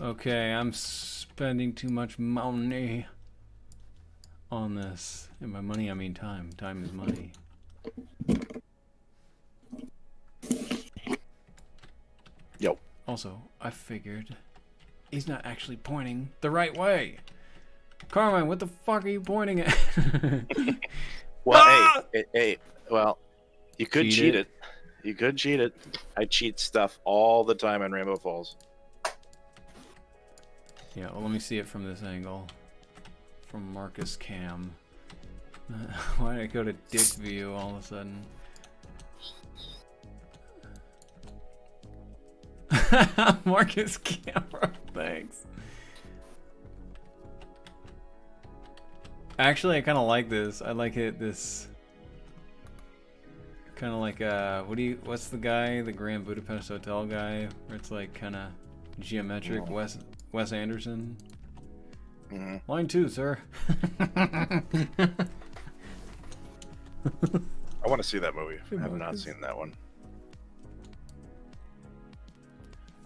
[SPEAKER 1] Okay, I'm spending too much money on this. And by money, I mean time. Time is money.
[SPEAKER 2] Yo.
[SPEAKER 1] Also, I figured he's not actually pointing the right way. Carmine, what the fuck are you pointing at?
[SPEAKER 2] Well, hey, well, you could
[SPEAKER 1] Cheat
[SPEAKER 2] cheat
[SPEAKER 1] it.
[SPEAKER 2] it. You could cheat it. I cheat stuff all the time in Rainbow Falls.
[SPEAKER 1] Yeah, well, let me see it from this angle. From Marcus Cam. Why did I go to dick view all of a sudden? Marcus Camera, thanks. Actually, I kind of like this. I like it. This kind of like what's the guy, the Grand Budapest Hotel guy, where it's like kind of geometric. Wes Anderson.
[SPEAKER 2] Mm-hmm.
[SPEAKER 1] Line 2, sir.
[SPEAKER 2] I want to see that movie. I have not seen that one.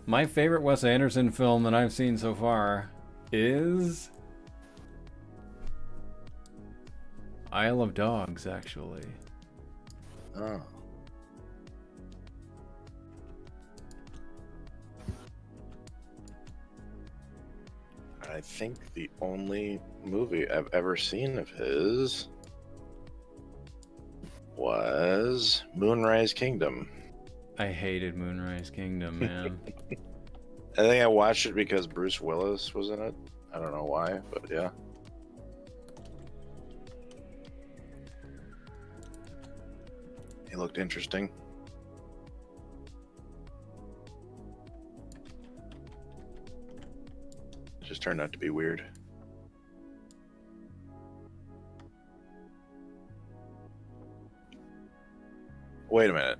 [SPEAKER 1] My favorite Wes Anderson film that I've seen so far is Isle of Dogs, actually.
[SPEAKER 2] Oh. I think the only movie I've ever seen of his was Moonrise Kingdom.
[SPEAKER 1] I hated Moonrise Kingdom, man.
[SPEAKER 2] I think I watched it because Bruce Willis was in it. I don't know why, but yeah. He looked interesting. It just turned out to be weird. Wait a minute.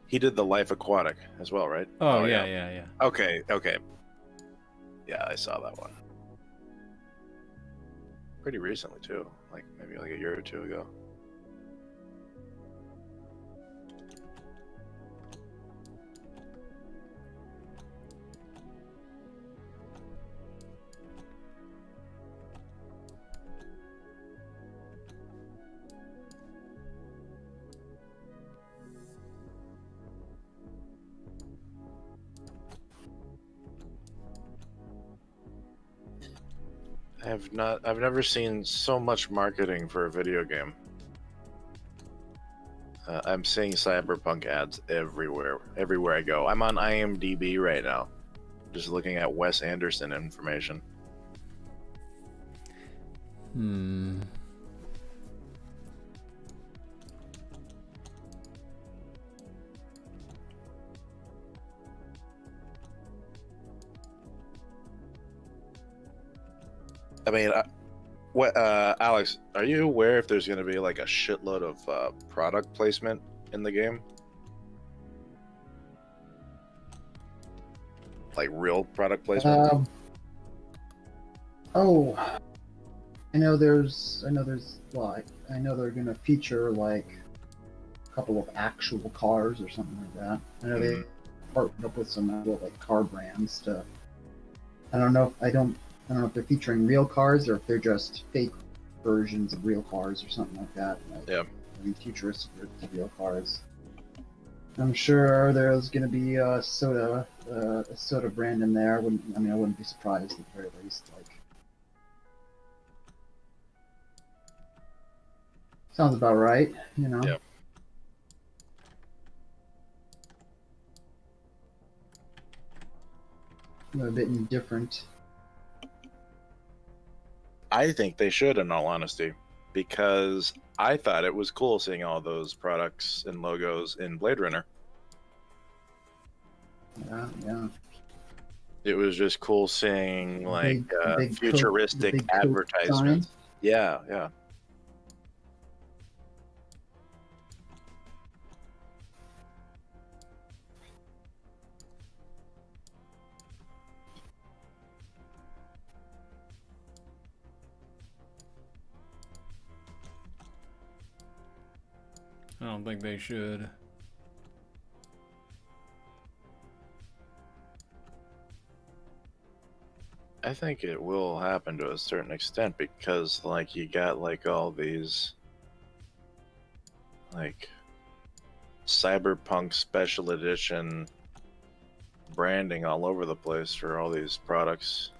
[SPEAKER 2] He did The Life Aquatic as well, right?
[SPEAKER 1] Oh, yeah.
[SPEAKER 2] Okay. Yeah, I saw that one. Pretty recently, too. Like, maybe like a year or two ago. I've never seen so much marketing for a video game. I'm seeing Cyberpunk ads everywhere I go. I'm on IMDb right now, just looking at Wes Anderson information. I mean, Alex, are you aware if there's going to be like a shitload of product placement in the game? Like real product placement?
[SPEAKER 3] Oh, I know there's, well, I know they're gonna feature like a couple of actual cars or something like that. I know they partnered up with some actual like car brands to. I don't know. I don't know if they're featuring real cars or if they're just fake versions of real cars or something like that. Like,
[SPEAKER 2] Yeah.
[SPEAKER 3] I mean, futuristic real cars. I'm sure there's going to be a soda brand in there. I wouldn't be surprised at the very least. Like, sounds about right, you know.
[SPEAKER 2] Yeah.
[SPEAKER 3] A bit different.
[SPEAKER 2] I think they should, in all honesty, because I thought it was cool seeing all those products and logos in Blade Runner.
[SPEAKER 3] Yeah.
[SPEAKER 2] It was just cool seeing like
[SPEAKER 3] big
[SPEAKER 2] futuristic
[SPEAKER 3] Coke
[SPEAKER 2] advertisements.
[SPEAKER 3] sign.
[SPEAKER 2] Yeah.
[SPEAKER 1] I don't think they should.
[SPEAKER 2] I think it will happen to a certain extent because like you got like all these like Cyberpunk special edition branding all over the place for all these products.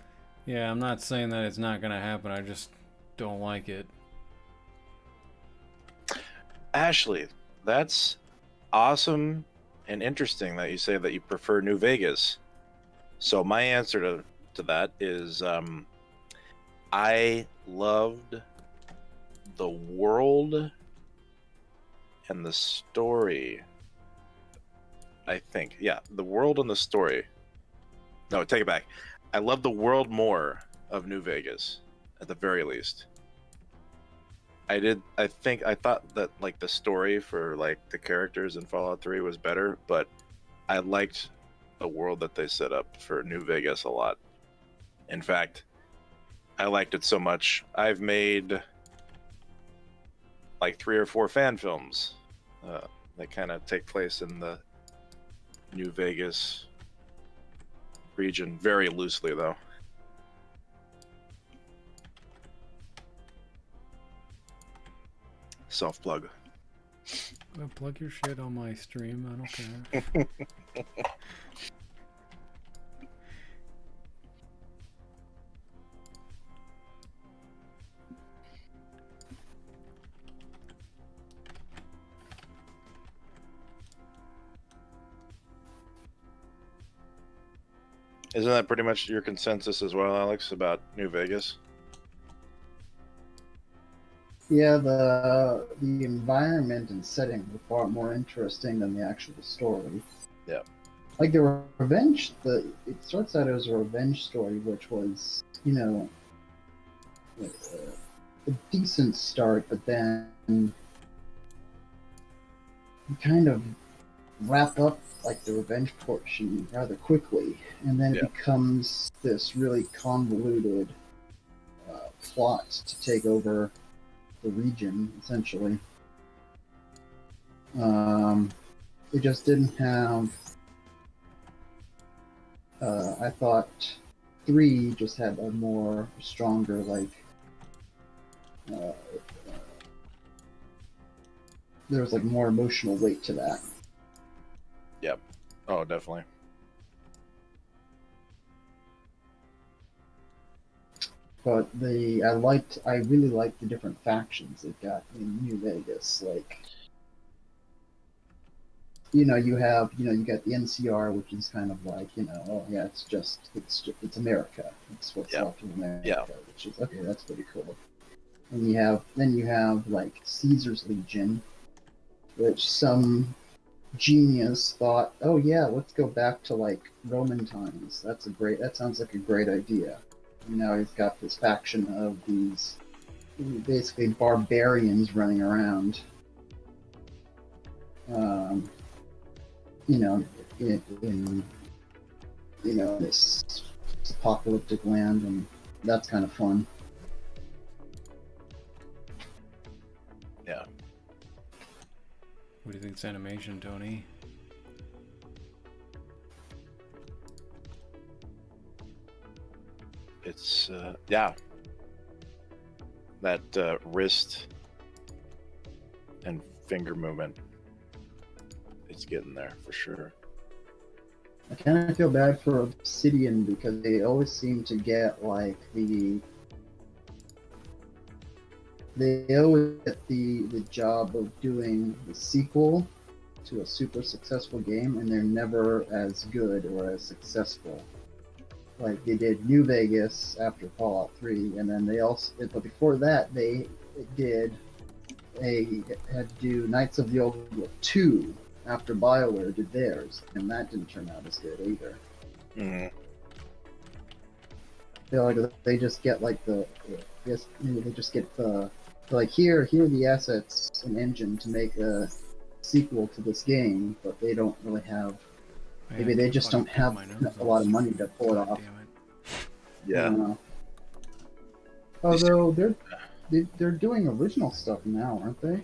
[SPEAKER 1] Yeah, I'm not saying that it's not gonna happen. I just don't like it.
[SPEAKER 2] Ashley, that's awesome and interesting that you say that you prefer New Vegas. So my answer to that is I loved the world and the story. I think, yeah, the world and the story. No, take it back. I love the world more of New Vegas, at the very least. I thought that like the story for like the characters in Fallout 3 was better, but I liked the world that they set up for New Vegas a lot. In fact, I liked it so much, I've made like 3 or 4 fan films that kind of take place in the New Vegas region, very loosely though. Self-plug.
[SPEAKER 1] Well, plug your shit on my stream. I don't care.
[SPEAKER 2] Isn't that pretty much your consensus as well, Alex, about New Vegas?
[SPEAKER 3] Yeah, the environment and setting were far more interesting than the actual story.
[SPEAKER 2] Yeah.
[SPEAKER 3] Like the revenge, it starts out as a revenge story, which was, you know, a decent start, but then you kind of wrap up like the revenge portion rather quickly, and then it becomes this really convoluted plot to take over the region, essentially. It just didn't have. I thought 3 just had a more stronger like. There was like more emotional weight to that.
[SPEAKER 2] Yep. Oh, definitely.
[SPEAKER 3] But I really liked the different factions it got in New Vegas. Like, you know, you got the NCR, which is kind of like, oh yeah, it's America. It's what's
[SPEAKER 2] Yeah.
[SPEAKER 3] left of America,
[SPEAKER 2] Yeah.
[SPEAKER 3] which is okay. That's pretty cool. And you have like Caesar's Legion, which some genius thought, oh yeah, let's go back to like Roman times. That sounds like a great idea. And now he's got this faction of these basically barbarians running around. You know, in this apocalyptic land, and that's kind of fun.
[SPEAKER 2] Yeah.
[SPEAKER 1] What do you think it's animation, Tony?
[SPEAKER 2] It's yeah. That wrist and finger movement. It's getting there for sure.
[SPEAKER 3] I kind of feel bad for Obsidian because they always seem to get like the job of doing the sequel to a super successful game, and they're never as good or as successful. Like they did New Vegas after Fallout 3, and then but before that they had to do Knights of the Old Republic 2 after BioWare did theirs, and that didn't turn out as good either.
[SPEAKER 2] Mm-hmm.
[SPEAKER 3] They just get like here are the assets and engine to make a sequel to this game, but they don't really have. Maybe they just don't have a lot of money to pull it off.
[SPEAKER 2] Yeah.
[SPEAKER 3] Although they're doing original stuff now, aren't they?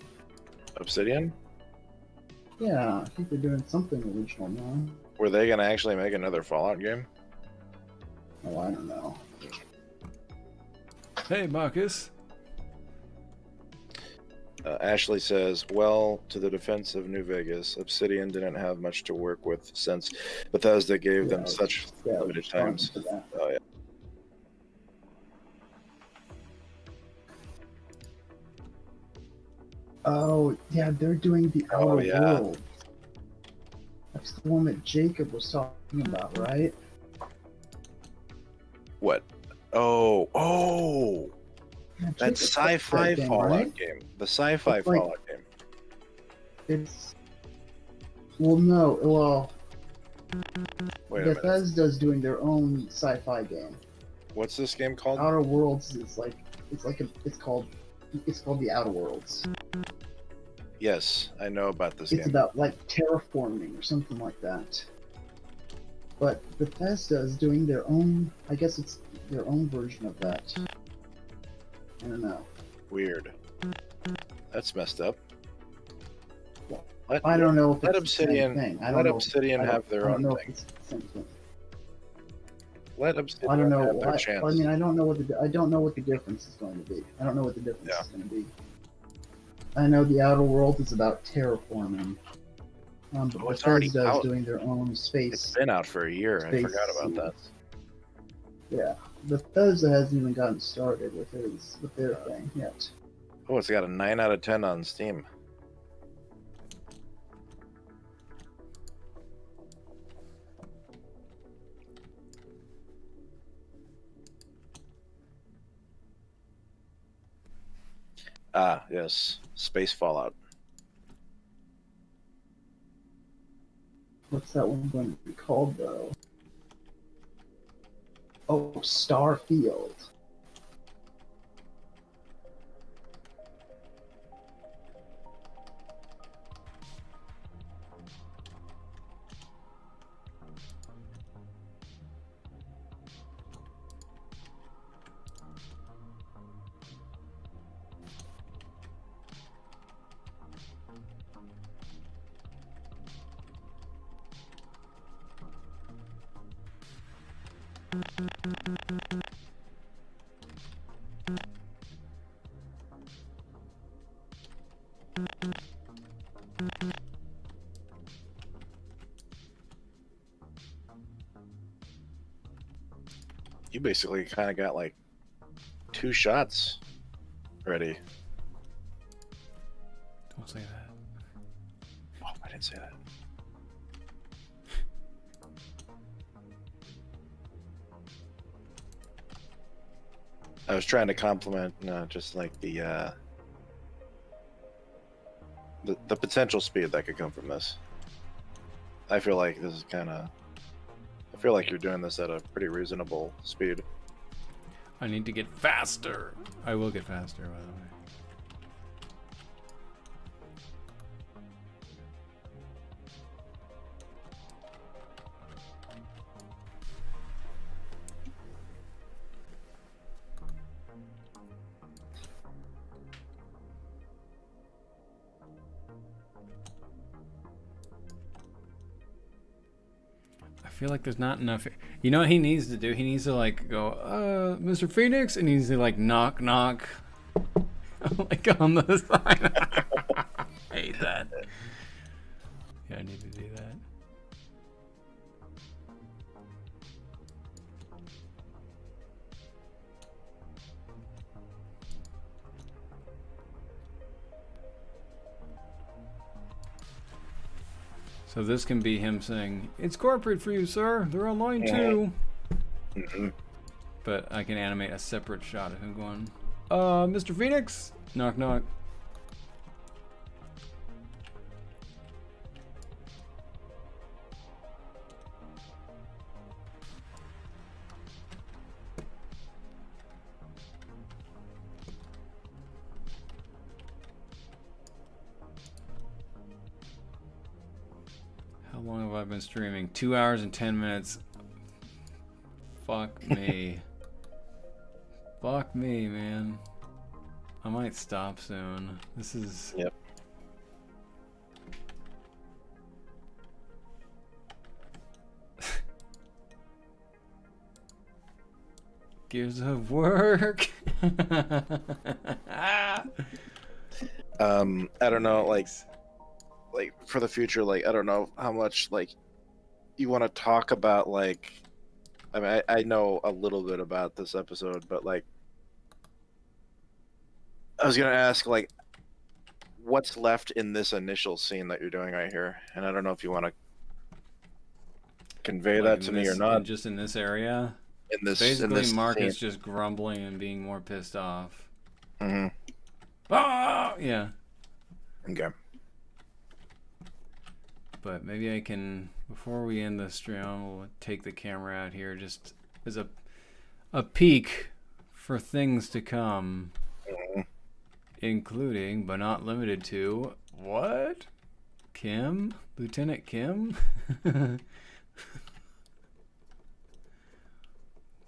[SPEAKER 2] Obsidian?
[SPEAKER 3] Yeah, I think they're doing something original now.
[SPEAKER 2] Were they gonna actually make another Fallout game?
[SPEAKER 3] Oh, I don't know.
[SPEAKER 1] Hey, Marcus.
[SPEAKER 2] Ashley says, well, to the defense of New Vegas, Obsidian didn't have much to work with since Bethesda gave them such limited times. Oh, yeah.
[SPEAKER 3] Oh, yeah, they're doing the Outer
[SPEAKER 2] yeah.
[SPEAKER 3] World. That's the one that Jacob was talking about, right?
[SPEAKER 2] What? Oh!
[SPEAKER 3] Yeah,
[SPEAKER 2] That
[SPEAKER 3] Jacob
[SPEAKER 2] sci-fi
[SPEAKER 3] that game,
[SPEAKER 2] Fallout
[SPEAKER 3] right?
[SPEAKER 2] game. The sci-fi
[SPEAKER 3] It's like-
[SPEAKER 2] Fallout game.
[SPEAKER 3] It's well,
[SPEAKER 2] Wait a minute.
[SPEAKER 3] Bethesda's doing their own sci-fi game.
[SPEAKER 2] What's this game called?
[SPEAKER 3] Outer Worlds is it's called the Outer Worlds.
[SPEAKER 2] Yes, I know about this
[SPEAKER 3] It's
[SPEAKER 2] game.
[SPEAKER 3] about like terraforming or something like that. But Bethesda is doing their own. I guess it's their own version of that. I don't know.
[SPEAKER 2] Weird. That's messed up.
[SPEAKER 3] Well,
[SPEAKER 2] Let,
[SPEAKER 3] I don't know if
[SPEAKER 2] let
[SPEAKER 3] it's the same
[SPEAKER 2] Obsidian,
[SPEAKER 3] thing. I
[SPEAKER 2] let
[SPEAKER 3] don't know.
[SPEAKER 2] Obsidian have their own
[SPEAKER 3] I don't know
[SPEAKER 2] thing.
[SPEAKER 3] if it's the same thing.
[SPEAKER 2] Let Obsidian
[SPEAKER 3] I don't know.
[SPEAKER 2] have their chance.
[SPEAKER 3] I mean, I don't know what the difference is going to be. I don't know what the difference is going to be. I know the Outer World is about terraforming. But
[SPEAKER 2] it's already
[SPEAKER 3] Bethesda is
[SPEAKER 2] out.
[SPEAKER 3] doing their own
[SPEAKER 2] It's
[SPEAKER 3] space.
[SPEAKER 2] been out for a year. I
[SPEAKER 3] Space
[SPEAKER 2] forgot about that.
[SPEAKER 3] Yeah, Bethesda hasn't even gotten started with their thing yet.
[SPEAKER 2] Oh, it's got a 9 out of 10 on Steam. Ah, yes. Space Fallout.
[SPEAKER 3] What's that one going to be called though? Oh, Starfield.
[SPEAKER 2] You basically kind of got like 2 shots ready.
[SPEAKER 1] Don't say that.
[SPEAKER 2] Oh, I didn't say that. I was trying to compliment just like the potential speed that could come from this. I feel like this is kind of. I feel like you're doing this at a pretty reasonable speed.
[SPEAKER 1] I need to get faster. I will get faster, by the way. I feel like there's not enough. You know what he needs to do? He needs to like go, Mr. Phoenix, and he needs to like knock, like on the side. I hate that. Yeah, I need to do that. So this can be him saying, "It's corporate for you, sir. They're on line 2." But I can animate a separate shot of him going, Mr. Phoenix? Knock, knock. How long have I been streaming? 2 hours and 10 minutes. Fuck me. Fuck me, man. I might stop soon. This is...
[SPEAKER 2] Yep.
[SPEAKER 1] Gears of work.
[SPEAKER 2] I don't know, like for the future, like I don't know how much like you want to talk about, like I mean I know a little bit about this episode, but like I was gonna ask like what's left in this initial scene that you're doing right here, and I don't know if you want to convey that to me or not.
[SPEAKER 1] Just in this area.
[SPEAKER 2] In this,
[SPEAKER 1] basically, Mark
[SPEAKER 2] scene.
[SPEAKER 1] is just grumbling and being more pissed off.
[SPEAKER 2] Mm-hmm.
[SPEAKER 1] Ah, yeah.
[SPEAKER 2] Okay.
[SPEAKER 1] But maybe I can, before we end the stream, we'll take the camera out here just as a peek for things to come, including but not limited to what? Kim? Lieutenant Kim?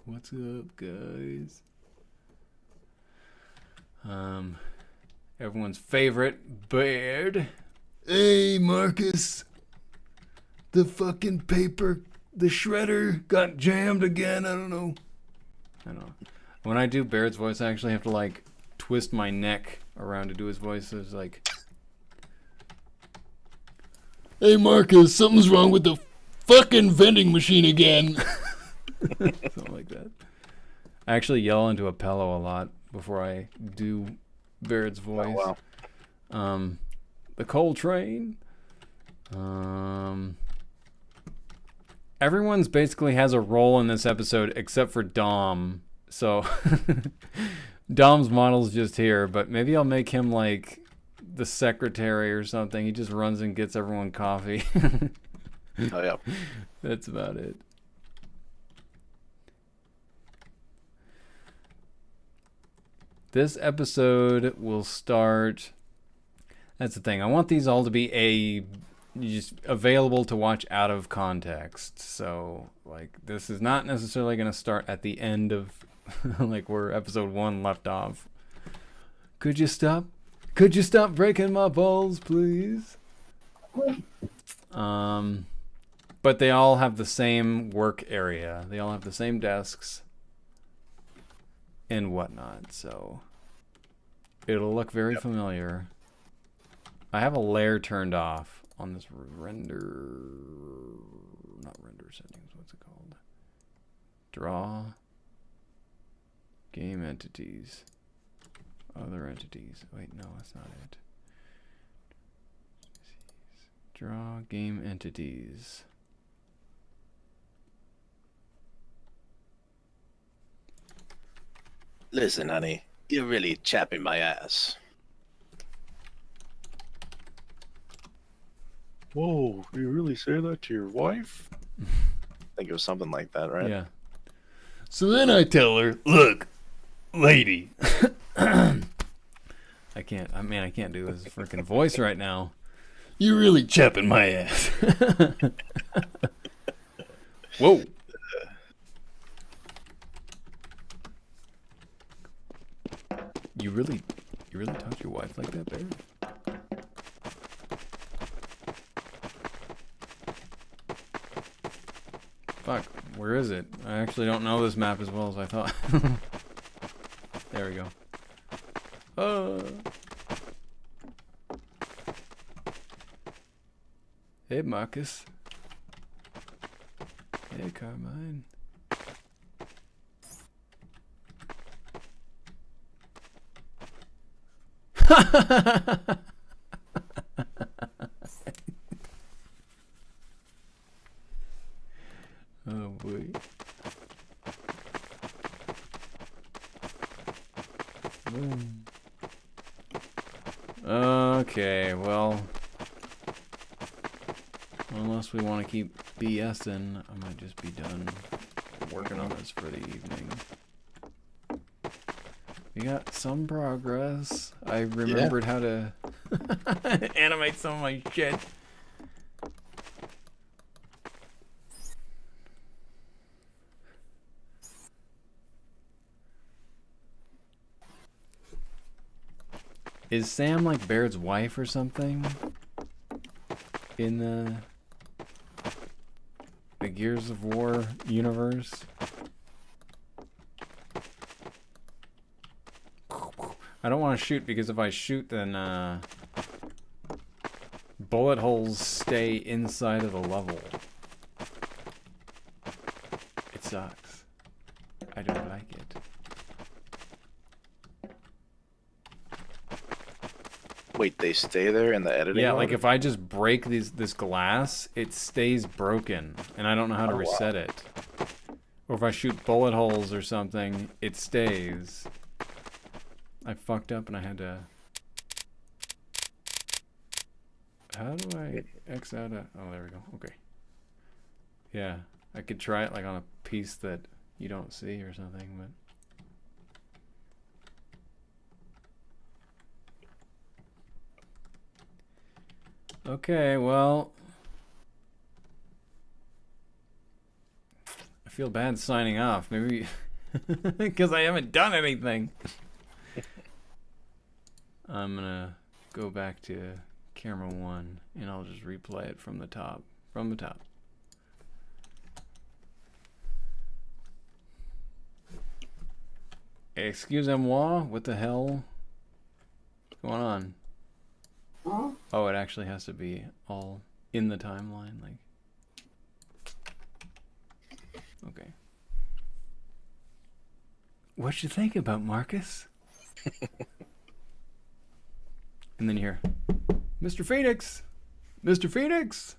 [SPEAKER 1] What's up, guys? Everyone's favorite bird. Hey, Marcus. The fucking paper, the shredder got jammed again. I don't know. When I do Baird's voice, I actually have to like twist my neck around to do his voice. It's like, hey, Marcus, something's wrong with the fucking vending machine again. Something like that. I actually yell into a pillow a lot before I do Baird's voice.
[SPEAKER 2] Oh, wow.
[SPEAKER 1] The coal train. Everyone's basically has a role in this episode except for Dom. So Dom's model's just here, but maybe I'll make him like the secretary or something. He just runs and gets everyone coffee.
[SPEAKER 2] Oh yeah.
[SPEAKER 1] That's about it. This episode will start. That's the thing. I want these all to be just available to watch out of context. So, like, this is not necessarily going to start at the end of, like, where episode 1 left off. Could you stop? Could you stop breaking my balls, please? But they all have the same work area. They all have the same desks and whatnot. So, it'll look very familiar. I have a layer turned off on this render, not render settings, what's it called? Draw, game entities, other entities. Wait, no, that's not it. Draw game entities.
[SPEAKER 2] Listen, honey, you're really chapping my ass. Whoa, you really say that to your wife? I think it was something like that, right?
[SPEAKER 1] Yeah. So then I tell her, look, lady. I can't do his freaking voice right now. You're really chapping my ass. Whoa. You really talk to your wife like that, Bear? Fuck, where is it? I actually don't know this map as well as I thought. There we go. Hey, Marcus. Hey, Carmine. Oh boy. Okay, well, unless we want to keep BSing, I might just be done working on this for the evening. We got some progress. I remembered how to animate some of my shit. Is Sam like Baird's wife or something? In the Gears of War universe? I don't want to shoot because if I shoot then bullet holes stay inside of the level. It sucks. I don't like it.
[SPEAKER 2] Wait, they stay there in the editing
[SPEAKER 1] Yeah,
[SPEAKER 2] mode?
[SPEAKER 1] like if I just break this glass, it stays broken, and I don't know how to reset it. Or if I shoot bullet holes or something, it stays. I fucked up and I had to... How do I X out a... Oh, there we go. Okay. Yeah, I could try it like on a piece that you don't see or something, but... Okay, well... I feel bad signing off. Maybe... because I haven't done anything. I'm gonna go back to camera 1 and I'll just replay it from the top. From the top. Excusez-moi, what the hell? What's going on?
[SPEAKER 4] Huh?
[SPEAKER 1] Oh, it actually has to be all in the timeline, like. Okay. What you think about Marcus? And then you hear, Mr. Phoenix! Mr. Phoenix!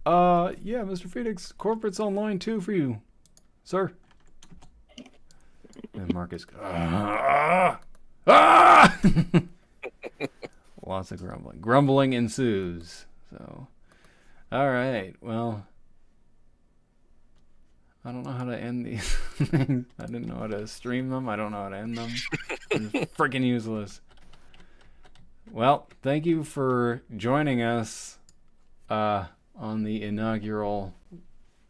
[SPEAKER 1] Yeah, Mr. Phoenix, corporate's online too for you, sir. And Marcus goes, lots of grumbling. Grumbling ensues. So, all right. Well, I don't know how to end these things. I didn't know how to stream them. I don't know how to end them. It's freaking useless. Well, thank you for joining us on the inaugural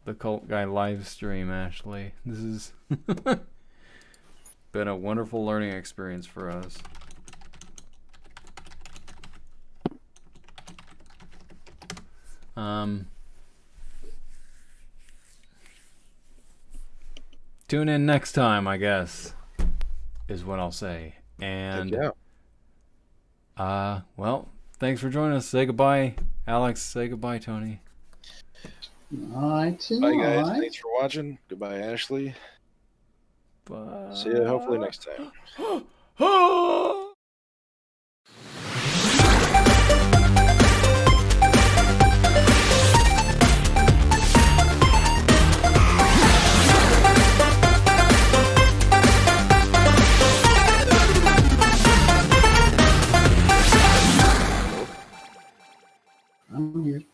[SPEAKER 1] The Cult Guy live stream, Ashley. This has been a wonderful learning experience for us. Tune in next time, I guess, is what I'll say. And well, thanks for joining us. Say goodbye, Alex. Say goodbye, Tony.
[SPEAKER 3] Alright,
[SPEAKER 2] Bye, guys. Thanks for watching. Goodbye, Ashley.
[SPEAKER 1] Bye.
[SPEAKER 2] See you hopefully next time.
[SPEAKER 3] I'm here.